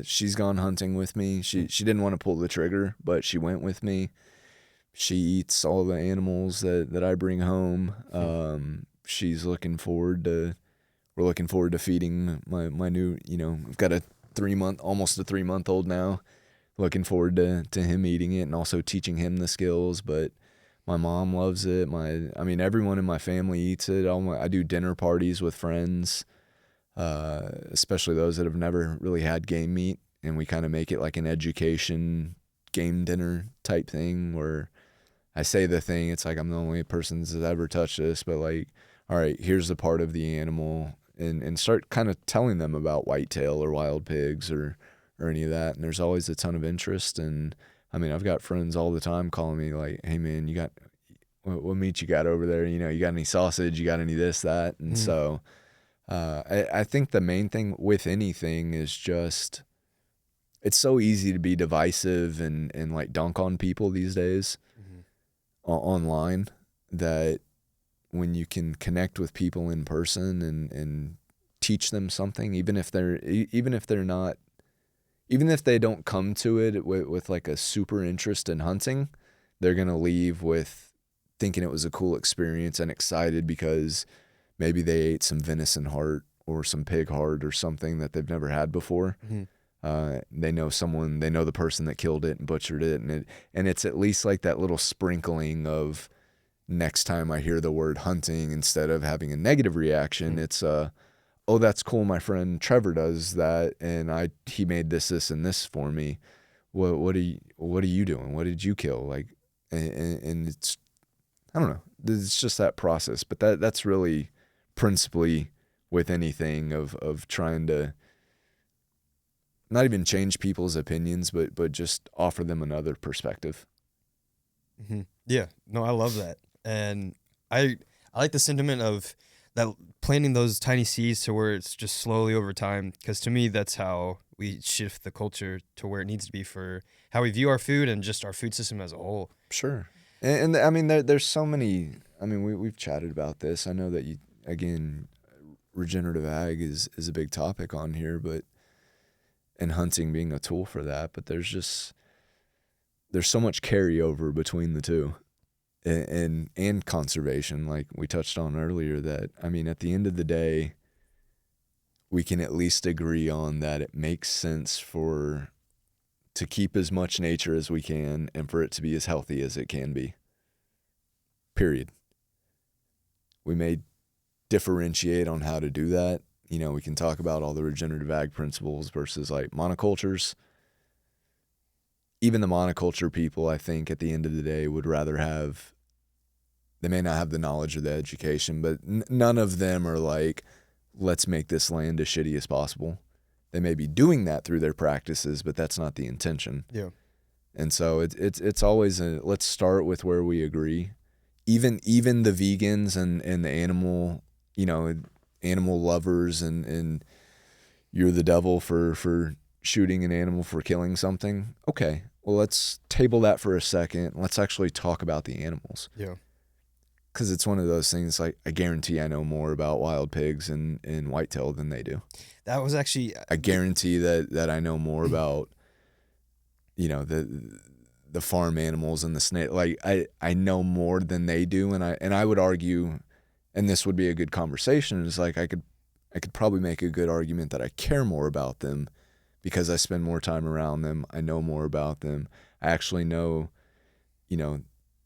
[SPEAKER 3] she's gone hunting with me. She didn't want to pull the trigger, but she went with me. She eats all the animals that I bring home. She's looking forward to. We're looking forward to feeding my new, I've got almost a 3-month-old now. Looking forward to him eating it and also teaching him the skills. But my mom loves it. Everyone in my family eats it. I do dinner parties with friends, especially those that have never really had game meat. And we kind of make it like an education game dinner type thing where I say the thing, it's like I'm the only person that's ever touched this, but like, all right, here's the part of the animal, and start kind of telling them about whitetail or wild pigs or any of that. And there's always a ton of interest. And I mean, I've got friends all the time calling me like, hey man, you got, what meat you got over there? You know, you got any sausage? You got any this, that? And so I think the main thing with anything is just, it's so easy to be divisive and like dunk on people these days online, that when you can connect with people in person and teach them something, even if they don't come to it with like a super interest in hunting, they're going to leave with thinking it was a cool experience and excited because maybe they ate some venison heart or some pig heart or something that they've never had before. They know the person that killed it and butchered it. And it's at least like that little sprinkling of, next time I hear the word hunting, instead of having a negative reaction, it's oh, that's cool, my friend Trevor does that, and he made this and this for me. What are you doing? What did you kill? Like, and it's, I don't know, it's just that process. But that's really principally with anything of trying to not even change people's opinions, but just offer them another perspective.
[SPEAKER 2] Yeah, no, I love that. And I like the sentiment of that, planting those tiny seeds to where it's just slowly over time, because to me that's how we shift the culture to where it needs to be for how we view our food and just our food system as a whole.
[SPEAKER 3] Sure. And I mean, there's so many, I mean, we've chatted about this. I know that again, regenerative ag is a big topic on here, and hunting being a tool for that, but there's so much carryover between the two. And conservation, like we touched on earlier, that, I mean, at the end of the day, we can at least agree on that it makes sense to keep as much nature as we can and for it to be as healthy as it can be. Period. We may differentiate on how to do that. You know, we can talk about all the regenerative ag principles versus like monocultures. Even the monoculture people, I think, at the end of the day would rather they may not have the knowledge or the education, but none of them are like, let's make this land as shitty as possible. They may be doing that through their practices, but that's not the intention. Yeah. And so it's always let's start with where we agree. Even the vegans and the animal, animal lovers and you're the devil for shooting an animal, for killing something. Okay. Well, let's table that for a second. Let's actually talk about the animals. Yeah. Because it's one of those things, like, I guarantee I know more about wild pigs and whitetail than they do.
[SPEAKER 2] That was actually...
[SPEAKER 3] I guarantee that I know more about, the farm animals and the snake. Like, I know more than they do, and I would argue, and this would be a good conversation, is like I could probably make a good argument that I care more about them because I spend more time around them. I know more about them. I actually know,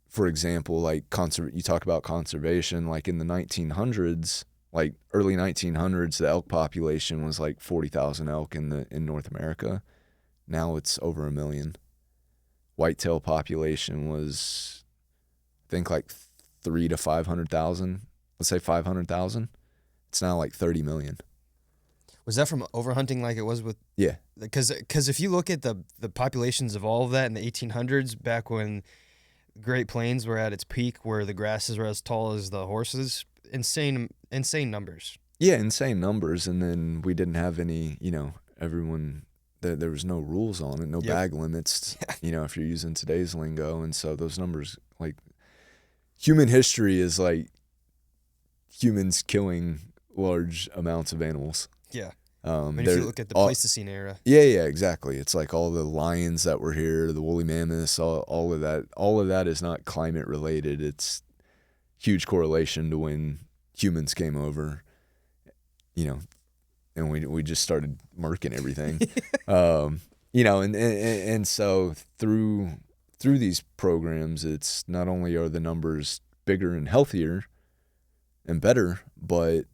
[SPEAKER 3] for example, like you talk about conservation, like in the 1900s, like early 1900s, the elk population was like 40,000 elk in North America. Now it's over 1 million. Whitetail population was, I think, like 300,000 to 500,000. Let's say 500,000. It's now like 30 million.
[SPEAKER 2] Was that from overhunting like it was with...
[SPEAKER 3] Yeah.
[SPEAKER 2] Because if you look at the populations of all of that in the 1800s, back when Great Plains were at its peak, where the grasses were as tall as the horses, insane numbers.
[SPEAKER 3] Yeah, insane numbers. And then we didn't have any, everyone... There was no rules on it, no bag limits, if you're using today's lingo. And so those numbers, like, human history is like humans killing large amounts of animals.
[SPEAKER 2] Yeah. If you look at the Pleistocene era.
[SPEAKER 3] Yeah, exactly. It's like all the lions that were here, the woolly mammoths, all of that is not climate related. It's huge correlation to when humans came over, and we just started murking everything. And so through these programs, it's not only are the numbers bigger and healthier and better, but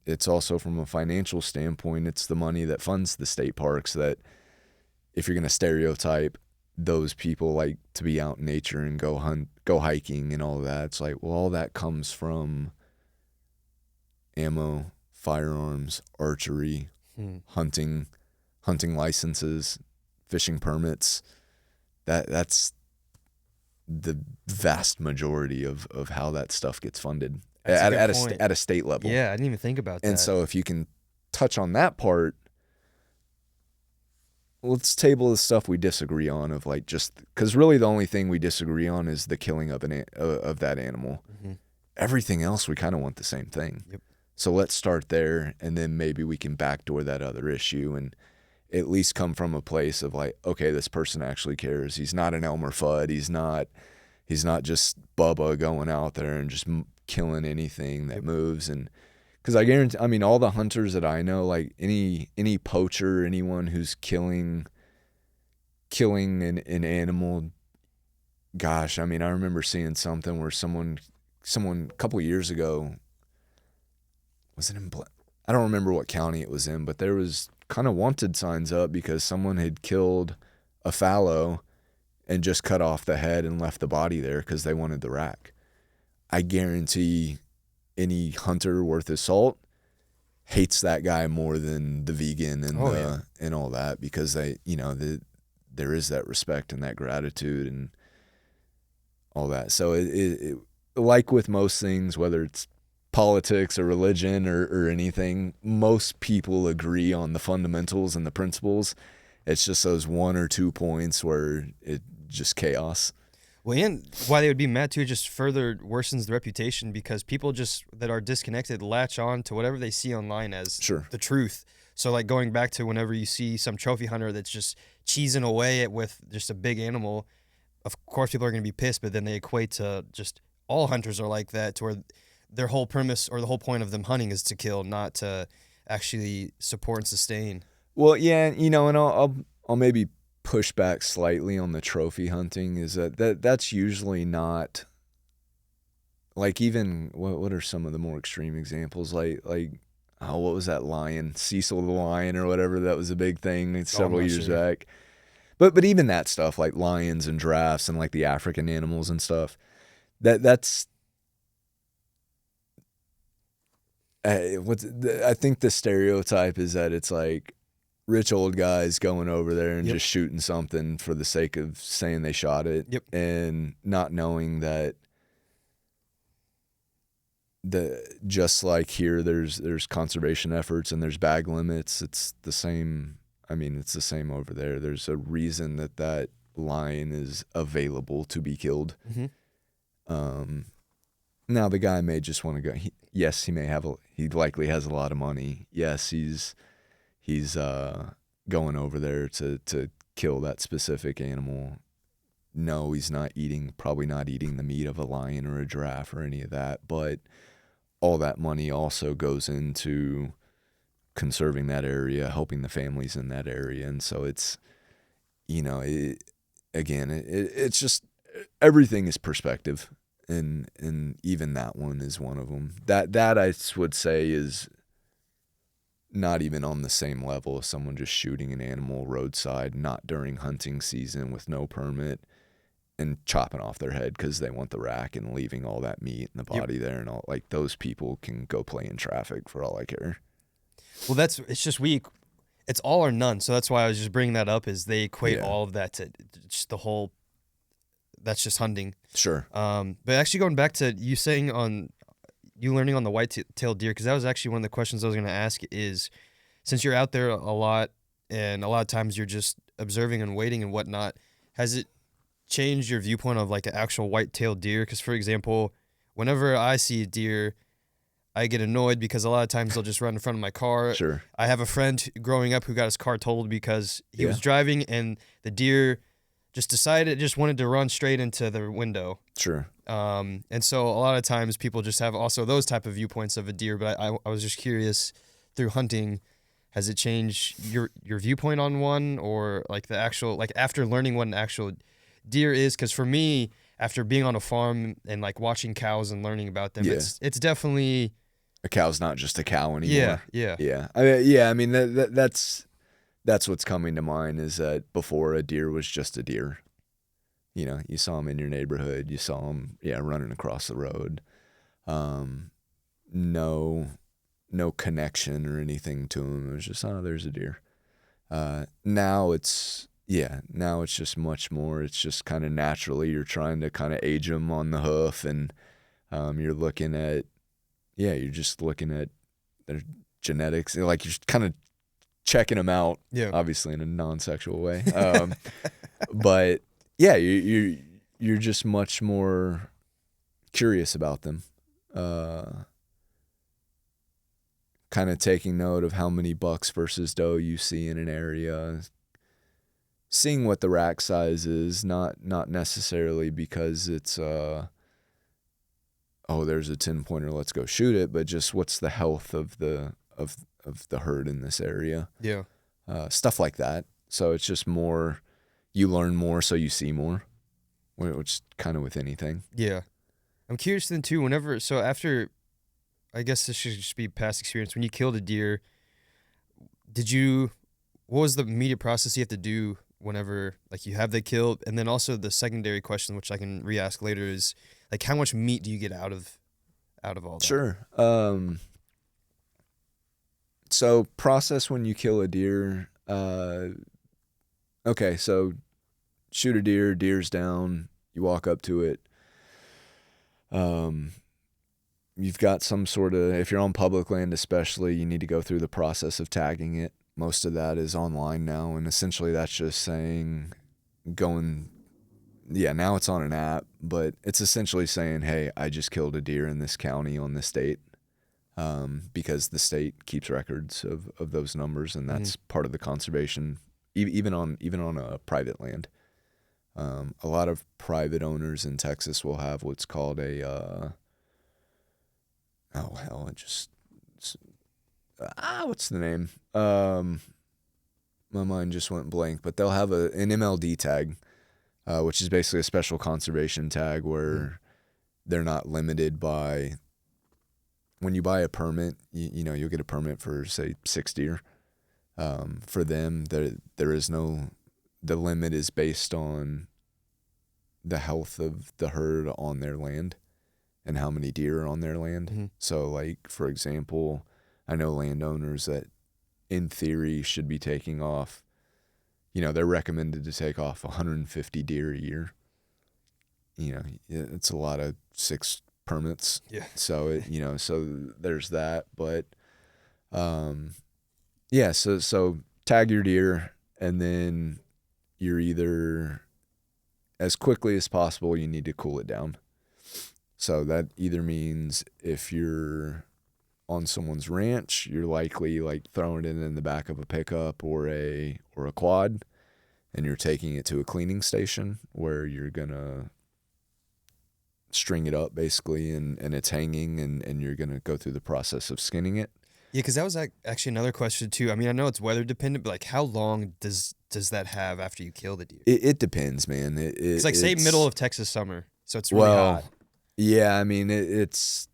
[SPEAKER 3] it's also from a financial standpoint, it's the money that funds the state parks that, if you're going to stereotype, those people like to be out in nature and go go hiking and all that. It's like, well, all that comes from ammo, firearms, archery, hunting licenses, fishing permits. That's the vast majority of how that stuff gets funded at a state level.
[SPEAKER 2] Yeah, I didn't even think about that.
[SPEAKER 3] And so if you can touch on that part, let's table the stuff we disagree on, of like, just because really the only thing we disagree on is the killing of of that animal. Everything else we kind of want the same thing.
[SPEAKER 2] Yep.
[SPEAKER 3] So let's start there, and then maybe we can backdoor that other issue and at least come from a place of like, okay, this person actually cares. He's not an Elmer Fudd. He's not just Bubba going out there and just killing anything that moves. And because I guarantee, I mean, all the hunters that I know, like any poacher, anyone who's killing an animal, gosh, I mean, I remember seeing something where someone a couple of years ago, was it in, I don't remember what county it was in, but there was kind of wanted signs up because someone had killed a fallow and just cut off the head and left the body there because they wanted the rack. I guarantee any hunter worth his salt hates that guy more than the vegan and and all that, because they, there is that respect and that gratitude and all that. So it like with most things, whether it's politics or religion or anything, most people agree on the fundamentals and the principles. It's just those 1 or 2 points where it just chaos.
[SPEAKER 2] Well, and why they would be mad too, it just further worsens the reputation, because people just that are disconnected latch on to whatever they see online as the truth. So like going back to whenever you see some trophy hunter that's just cheesing away with just a big animal, of course people are going to be pissed, but then they equate to just all hunters are like that, to where their whole premise or the whole point of them hunting is to kill, not to actually support and sustain.
[SPEAKER 3] Well, yeah, and I'll maybe push back slightly on the trophy hunting, is that's usually not like, even what are some of the more extreme examples, like what was that lion, Cecil the lion or whatever, that was a big thing several years back. But even that stuff like lions and giraffes and like the African animals and stuff, that's I think the stereotype is that it's like rich old guys going over there and just shooting something for the sake of saying they shot it, and not knowing that just like here, there's conservation efforts and there's bag limits. It's the same. I mean, it's the same over there. There's a reason that lion is available to be killed. Now the guy may just want to go. Yes, he likely has a lot of money. Yes, he's going over there to kill that specific animal. No, he's probably not eating the meat of a lion or a giraffe or any of that. But all that money also goes into conserving that area, helping the families in that area. And so it's, it's just, everything is perspective. And even that one is one of them. That I would say is not even on the same level as someone just shooting an animal roadside, not during hunting season with no permit, and chopping off their head because they want the rack and leaving all that meat in the body there and all. Like, those people can go play in traffic for all I care.
[SPEAKER 2] Well, it's just it's all or none. So that's why I was just bringing that up, is they equate all of that to just the whole. That's just hunting.
[SPEAKER 3] Sure.
[SPEAKER 2] But actually going back to you saying on you learning on the white-tailed deer, because that was actually one of the questions I was going to ask, is since you're out there a lot and a lot of times you're just observing and waiting and whatnot, has it changed your viewpoint of like an actual white-tailed deer? Because, for example, whenever I see a deer, I get annoyed because a lot of times they'll just run in front of my car.
[SPEAKER 3] Sure.
[SPEAKER 2] I have a friend growing up who got his car totaled because he was driving and the deer just wanted to run straight into the window.
[SPEAKER 3] Sure.
[SPEAKER 2] And so a lot of times people just have also those type of viewpoints of a deer. But I was just curious, through hunting, has it changed your viewpoint on one, or like the actual, like after learning what an actual deer is? Because for me, after being on a farm and like watching cows and learning about them, it's definitely,
[SPEAKER 3] a cow's not just a cow anymore.
[SPEAKER 2] Yeah.
[SPEAKER 3] I mean, that's what's coming to mind, is that before, a deer was just a deer. you saw them in your neighborhood, you saw them, running across the road. No connection or anything to them. It was just, oh, there's a deer. Now it's just much more. It's just kind of naturally you're trying to kind of age them on the hoof, and you're looking at, you're just looking at their genetics. Like, you're kind of checking them out, obviously in a non-sexual way. But yeah, you're just much more curious about them. Kind of taking note of how many bucks versus doe you see in an area, seeing what the rack size is, not necessarily because it's there's a 10-pointer, let's go shoot it, but just what's the health of the herd in this area. Stuff like that. So it's just more, you learn more, so you see more, which kind of with anything.
[SPEAKER 2] I'm curious then too, after, I guess this should just be past experience, when you killed a deer, what was the immediate process you have to do whenever, like, you have the kill? And then also the secondary question, which I can re-ask later, is, like, how much meat do you get out of all that?
[SPEAKER 3] Sure. So process when you kill a deer. Okay, so shoot a deer, deer's down, you walk up to it. You've got some sort of, if you're on public land especially, you need to go through the process of tagging it. Most of that is online now, and essentially that's just saying, now it's on an app, but it's essentially saying, hey, I just killed a deer in this county on this date, because the state keeps records of those numbers, and that's part of the conservation, even on a private land. A lot of private owners in Texas will have what's called a what's the name? My mind just went blank, but they'll have an MLD tag, which is basically a special conservation tag where they're not limited by, when you buy a permit, you'll get a permit for, say, 6 deer. For them, there is no, the limit is based on the health of the herd on their land and how many deer are on their land. So, like, for example, I know landowners that in theory should be taking off, they're recommended to take off 150 deer a year. It's a lot of 6 permits. So so there's that, but so tag your deer, and then you're either, as quickly as possible, you need to cool it down. So that either means if you're on someone's ranch, you're likely like throwing it in the back of a pickup or a quad, and you're taking it to a cleaning station where you're gonna string it up basically, and it's hanging, and you're gonna go through the process of skinning it.
[SPEAKER 2] Yeah, because that was actually another question too. I mean, I know it's weather dependent, but like, how long does that have after you kill the deer?
[SPEAKER 3] It depends, man.
[SPEAKER 2] It's like, say, middle of Texas summer, so it's really hot.
[SPEAKER 3] Yeah, I mean, it's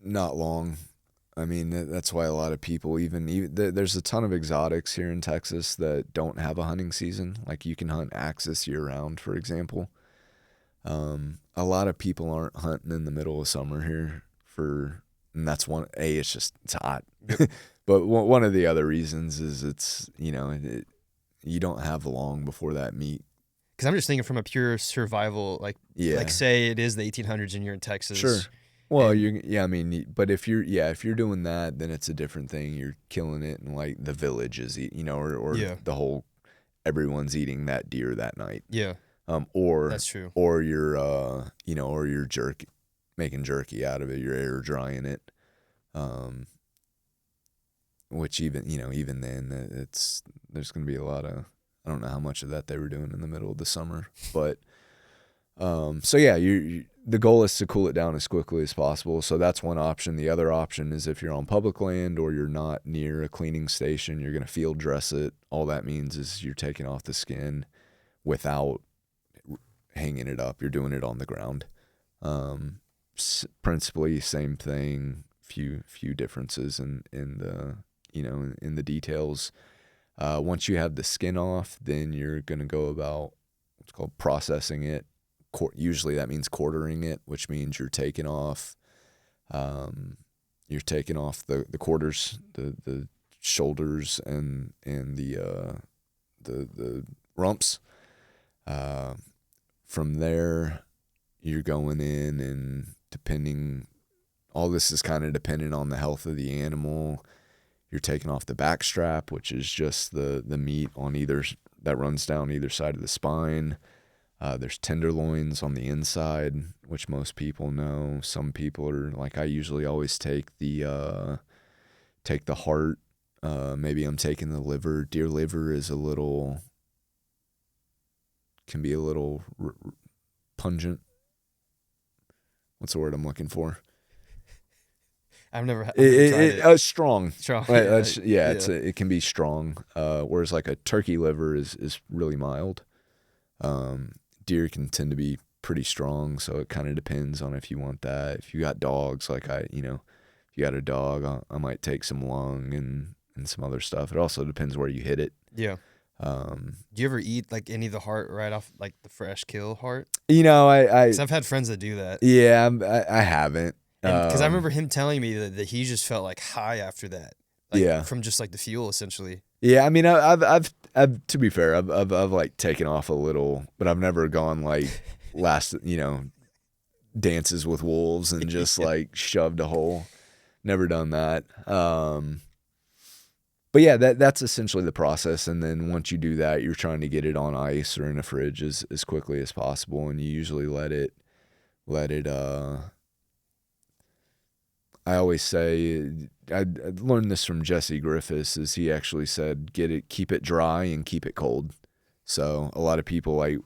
[SPEAKER 3] not long. I mean, that's why a lot of people, even there's a ton of exotics here in Texas that don't have a hunting season. Like, you can hunt axis year round, for example. A lot of people aren't hunting in the middle of summer here and that's one, it's hot. But one of the other reasons is it's, you don't have long before that meat.
[SPEAKER 2] Because I'm just thinking from a pure survival, like say it is the 1800s and you're in Texas.
[SPEAKER 3] Sure. Well, but if you're doing that, then it's a different thing. You're killing it, and like the village is the whole, everyone's eating that deer that night. Or
[SPEAKER 2] that's true.
[SPEAKER 3] Or you're making jerky out of it. You're air drying it. Which even then there's going to be a lot of, I don't know how much of that they were doing in the middle of the summer, but the goal is to cool it down as quickly as possible. So that's one option. The other option is if you're on public land or you're not near a cleaning station, you're going to field dress it. All that means is you're taking off the skin without hanging it up. You're doing it on the ground. Principally same thing. Few differences in the details. Once you have the skin off, then you're going to go about it's called processing it. Usually that means quartering it, which means you're taking off the quarters, the shoulders and the rumps. From there, you're going in, and all this is kind of dependent on the health of the animal. You're taking off the back strap, which is just the meat that runs down either side of the spine. There's tenderloins on the inside, which most people know. Some people are like, I usually always take the heart. Maybe I'm taking the liver. Deer liver can be a little pungent. What's the word I'm looking for?
[SPEAKER 2] I've never tried it.
[SPEAKER 3] Strong.
[SPEAKER 2] Strong.
[SPEAKER 3] It can be strong. Whereas like a turkey liver is really mild. Deer can tend to be pretty strong, so it kind of depends on if you want that. If you got dogs, if you got a dog, I might take some lung and some other stuff. It also depends where you hit it.
[SPEAKER 2] Yeah. Do you ever eat like any of the heart right off, like the fresh kill heart?
[SPEAKER 3] Because
[SPEAKER 2] I've had friends that do that.
[SPEAKER 3] Yeah, I haven't.
[SPEAKER 2] Because I remember him telling me that he just felt like high after that. From just like the fuel, essentially.
[SPEAKER 3] Yeah, I mean, I've to be fair, I've like taken off a little, but I've never gone like dances with wolves and just like shoved a hole. Never done that. But yeah, that's essentially the process. And then once you do that, you're trying to get it on ice or in a fridge as quickly as possible, and you usually let it. I always say, I learned this from Jesse Griffiths, is he actually said, keep it dry and keep it cold. So a lot of people like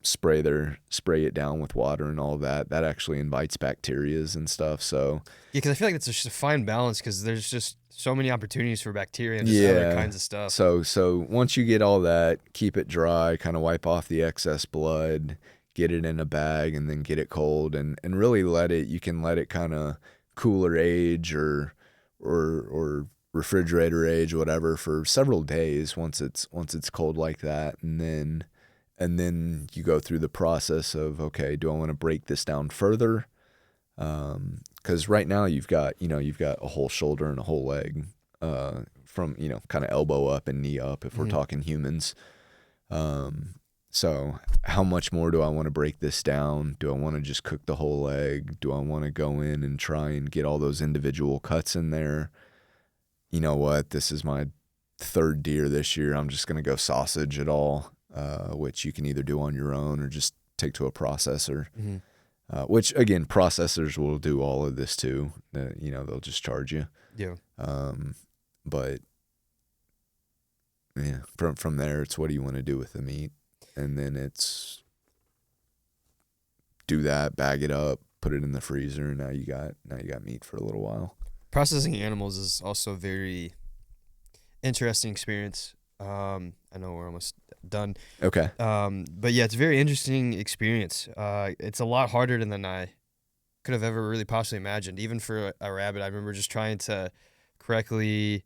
[SPEAKER 3] spray it down with water and all that. That actually invites bacterias and stuff. So
[SPEAKER 2] yeah, because I feel like it's just a fine balance, because there's just so many opportunities for bacteria and just other kinds of stuff. So once you get all that, keep it dry, kind of wipe off the excess blood, get it in a bag, and then get it cold, and really you can let it kind of cooler age or refrigerator age, whatever, for several days once it's cold like that, and then you go through the process of, okay, do I want to break this down further? Because right now you've got a whole shoulder and a whole leg, from kind of elbow up and knee up if we're talking humans. So how much more do I want to break this down? Do I want to just cook the whole leg? Do I want to go in and try and get all those individual cuts in there? You know what? This is my third deer this year. I'm just going to go sausage it all, which you can either do on your own or just take to a processor. Which, again, processors will do all of this too. They'll just charge you. Yeah.
[SPEAKER 3] But yeah, from there, it's what do you want to do with the meat? And then it's do that, bag it up, put it in the freezer, and now you got meat for a little while.
[SPEAKER 2] Processing animals is also a very interesting experience. I know we're almost done.
[SPEAKER 3] Okay.
[SPEAKER 2] But yeah, it's a very interesting experience. It's a lot harder than I could have ever really possibly imagined. Even for a rabbit, I remember just trying to correctly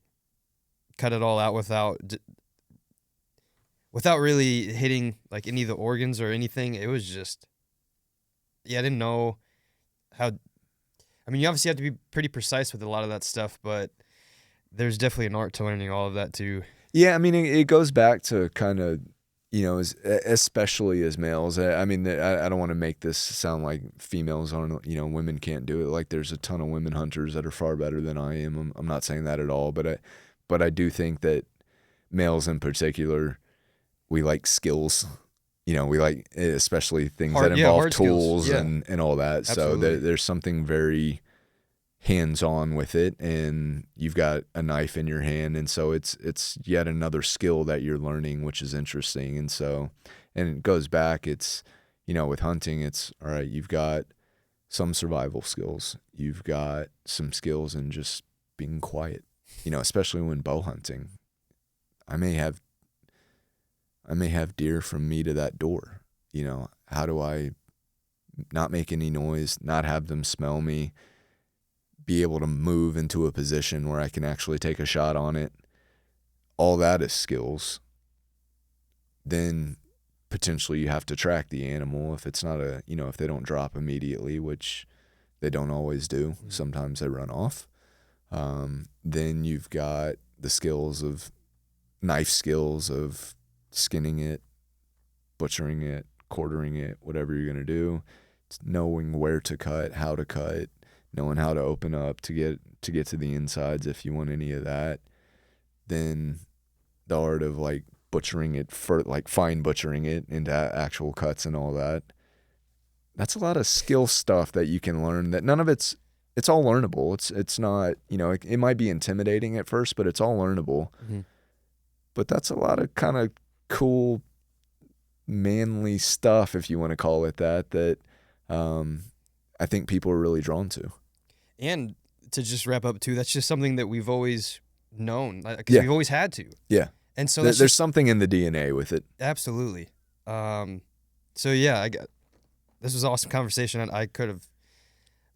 [SPEAKER 2] cut it all out without really hitting like any of the organs or anything. It was just, I didn't know how. I mean, you obviously have to be pretty precise with a lot of that stuff, but there's definitely an art to learning all of that too.
[SPEAKER 3] Yeah, I mean, it goes back to kind of, especially as males. I mean, I don't want to make this sound like females aren't, women can't do it. Like, there's a ton of women hunters that are far better than I am. I'm not saying that at all, but I do think that males in particular, we like skills. We like, especially things that involve tools and all that.
[SPEAKER 2] Absolutely.
[SPEAKER 3] So there's something very hands-on with it, and you've got a knife in your hand, and so it's yet another skill that you're learning, which is interesting. And it goes back, it's, with hunting, it's all right, you've got some survival skills, you've got some skills in just being quiet, especially when bow hunting. I may have deer from me to that door. How do I not make any noise, not have them smell me, be able to move into a position where I can actually take a shot on it? All that is skills. Then potentially you have to track the animal if it's not if they don't drop immediately, which they don't always do.
[SPEAKER 2] Mm-hmm.
[SPEAKER 3] Sometimes they run off. Then you've got the knife skills of skinning it, butchering it, quartering it, whatever you're going to do. It's knowing where to cut, how to cut, knowing how to open up to get to the insides if you want any of that. Then the art of like butchering it, for like fine butchering it into actual cuts and all that. That's a lot of skill stuff that you can learn, that none of it's all learnable. It's not, it might be intimidating at first, but it's all learnable.
[SPEAKER 2] Mm-hmm.
[SPEAKER 3] But that's a lot of kind of cool, manly stuff, if you want to call it that I think people are really drawn to.
[SPEAKER 2] And to just wrap up too, that's just something that we've always known, because
[SPEAKER 3] Yeah.
[SPEAKER 2] we've always had to.
[SPEAKER 3] Yeah.
[SPEAKER 2] And so
[SPEAKER 3] There's something in the DNA with it.
[SPEAKER 2] Absolutely. So yeah, this was an awesome conversation, and I could have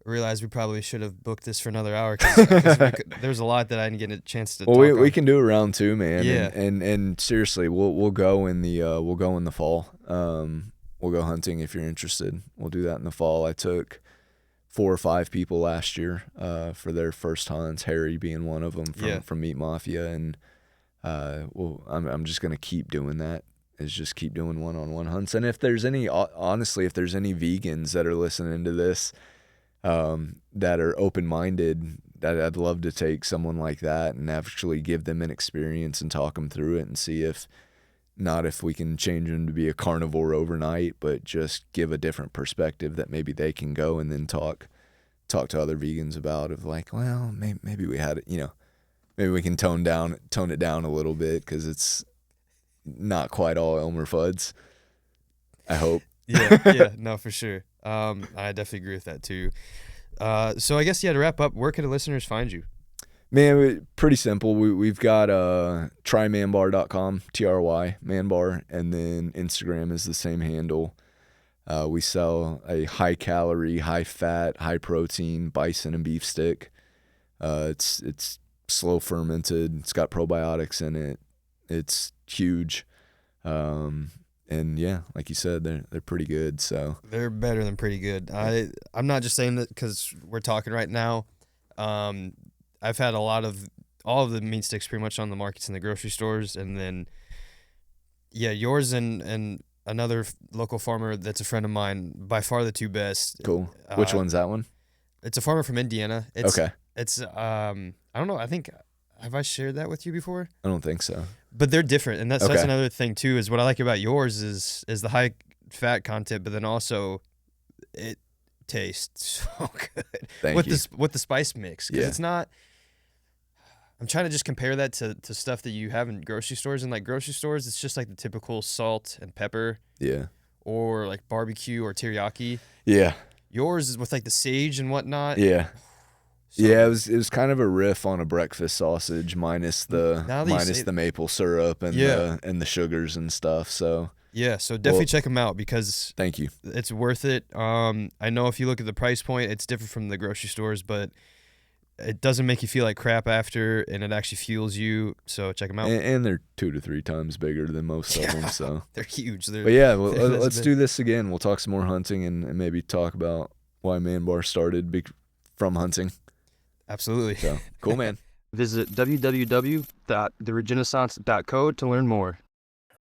[SPEAKER 2] realized we probably should have booked this for another hour, because there's a lot that I didn't get a chance to talk
[SPEAKER 3] Well, we
[SPEAKER 2] on.
[SPEAKER 3] can do a round two, man.
[SPEAKER 2] Yeah.
[SPEAKER 3] And seriously, we'll go in the fall. We'll go hunting if you're interested. We'll do that in the fall. I took 4 or 5 people last year for their first hunts, Harry being one of them from Meat Mafia, and I'm just gonna keep doing that. Is just keep doing one-on-one hunts. And if there's any vegans that are listening to this that are open-minded, that I'd love to take someone like that and actually give them an experience and talk them through it and see if we can change them to be a carnivore overnight, but just give a different perspective that maybe they can go and then talk to other vegans about, of like, well, maybe we had it, maybe we can tone it down a little bit, because it's not quite all Elmer Fudd's, I hope.
[SPEAKER 2] Yeah, no, for sure. I definitely agree with that too. So I guess, to wrap up, where can the listeners find you?
[SPEAKER 3] Man, pretty simple. We've got trymanbar.com, TRY, manbar, and then Instagram is the same handle. We sell a high-calorie, high-fat, high-protein bison and beef stick. It's slow-fermented. It's got probiotics in it. It's huge. And yeah, like you said, they're pretty good. So
[SPEAKER 2] They're better than pretty good. I'm not just saying that because we're talking right now. I've had all of the meat sticks pretty much on the markets in the grocery stores, and then yours and another local farmer that's a friend of mine, by far the two best.
[SPEAKER 3] cool. Which one's that one?
[SPEAKER 2] It's a farmer from Indiana.
[SPEAKER 3] Okay.
[SPEAKER 2] It's I don't know. I think, have I shared that with you before?
[SPEAKER 3] I don't think so.
[SPEAKER 2] But they're different, and that's
[SPEAKER 3] Okay.
[SPEAKER 2] another thing too. Is what I like about yours is the high fat content, but then also it tastes so good
[SPEAKER 3] Thank you.
[SPEAKER 2] with the spice mix, because
[SPEAKER 3] Yeah.
[SPEAKER 2] it's not. I'm trying to just compare that to stuff that you have in grocery stores. And like grocery stores, it's just like the typical salt and pepper,
[SPEAKER 3] Yeah.
[SPEAKER 2] or like barbecue or teriyaki.
[SPEAKER 3] Yeah.
[SPEAKER 2] Yours is with like the sage and whatnot.
[SPEAKER 3] Yeah.
[SPEAKER 2] So
[SPEAKER 3] Yeah, it was kind of a riff on a breakfast sausage, minus
[SPEAKER 2] Now that you say-
[SPEAKER 3] the maple syrup and the sugars and stuff. So
[SPEAKER 2] Yeah, so definitely check them out, because
[SPEAKER 3] thank you.
[SPEAKER 2] it's worth it. I know if you look at the price point, it's different from the grocery stores, but it doesn't make you feel like crap after, and it actually fuels you. So check them out.
[SPEAKER 3] And they're 2 to 3 times bigger than most of them. So,
[SPEAKER 2] They're huge. They're,
[SPEAKER 3] but yeah,
[SPEAKER 2] that's
[SPEAKER 3] let's
[SPEAKER 2] big.
[SPEAKER 3] do this again. We'll talk some more hunting and maybe talk about why Man Bar started from hunting.
[SPEAKER 2] Absolutely.
[SPEAKER 3] So cool, man.
[SPEAKER 1] Visit www.theregenesancec.co to learn more.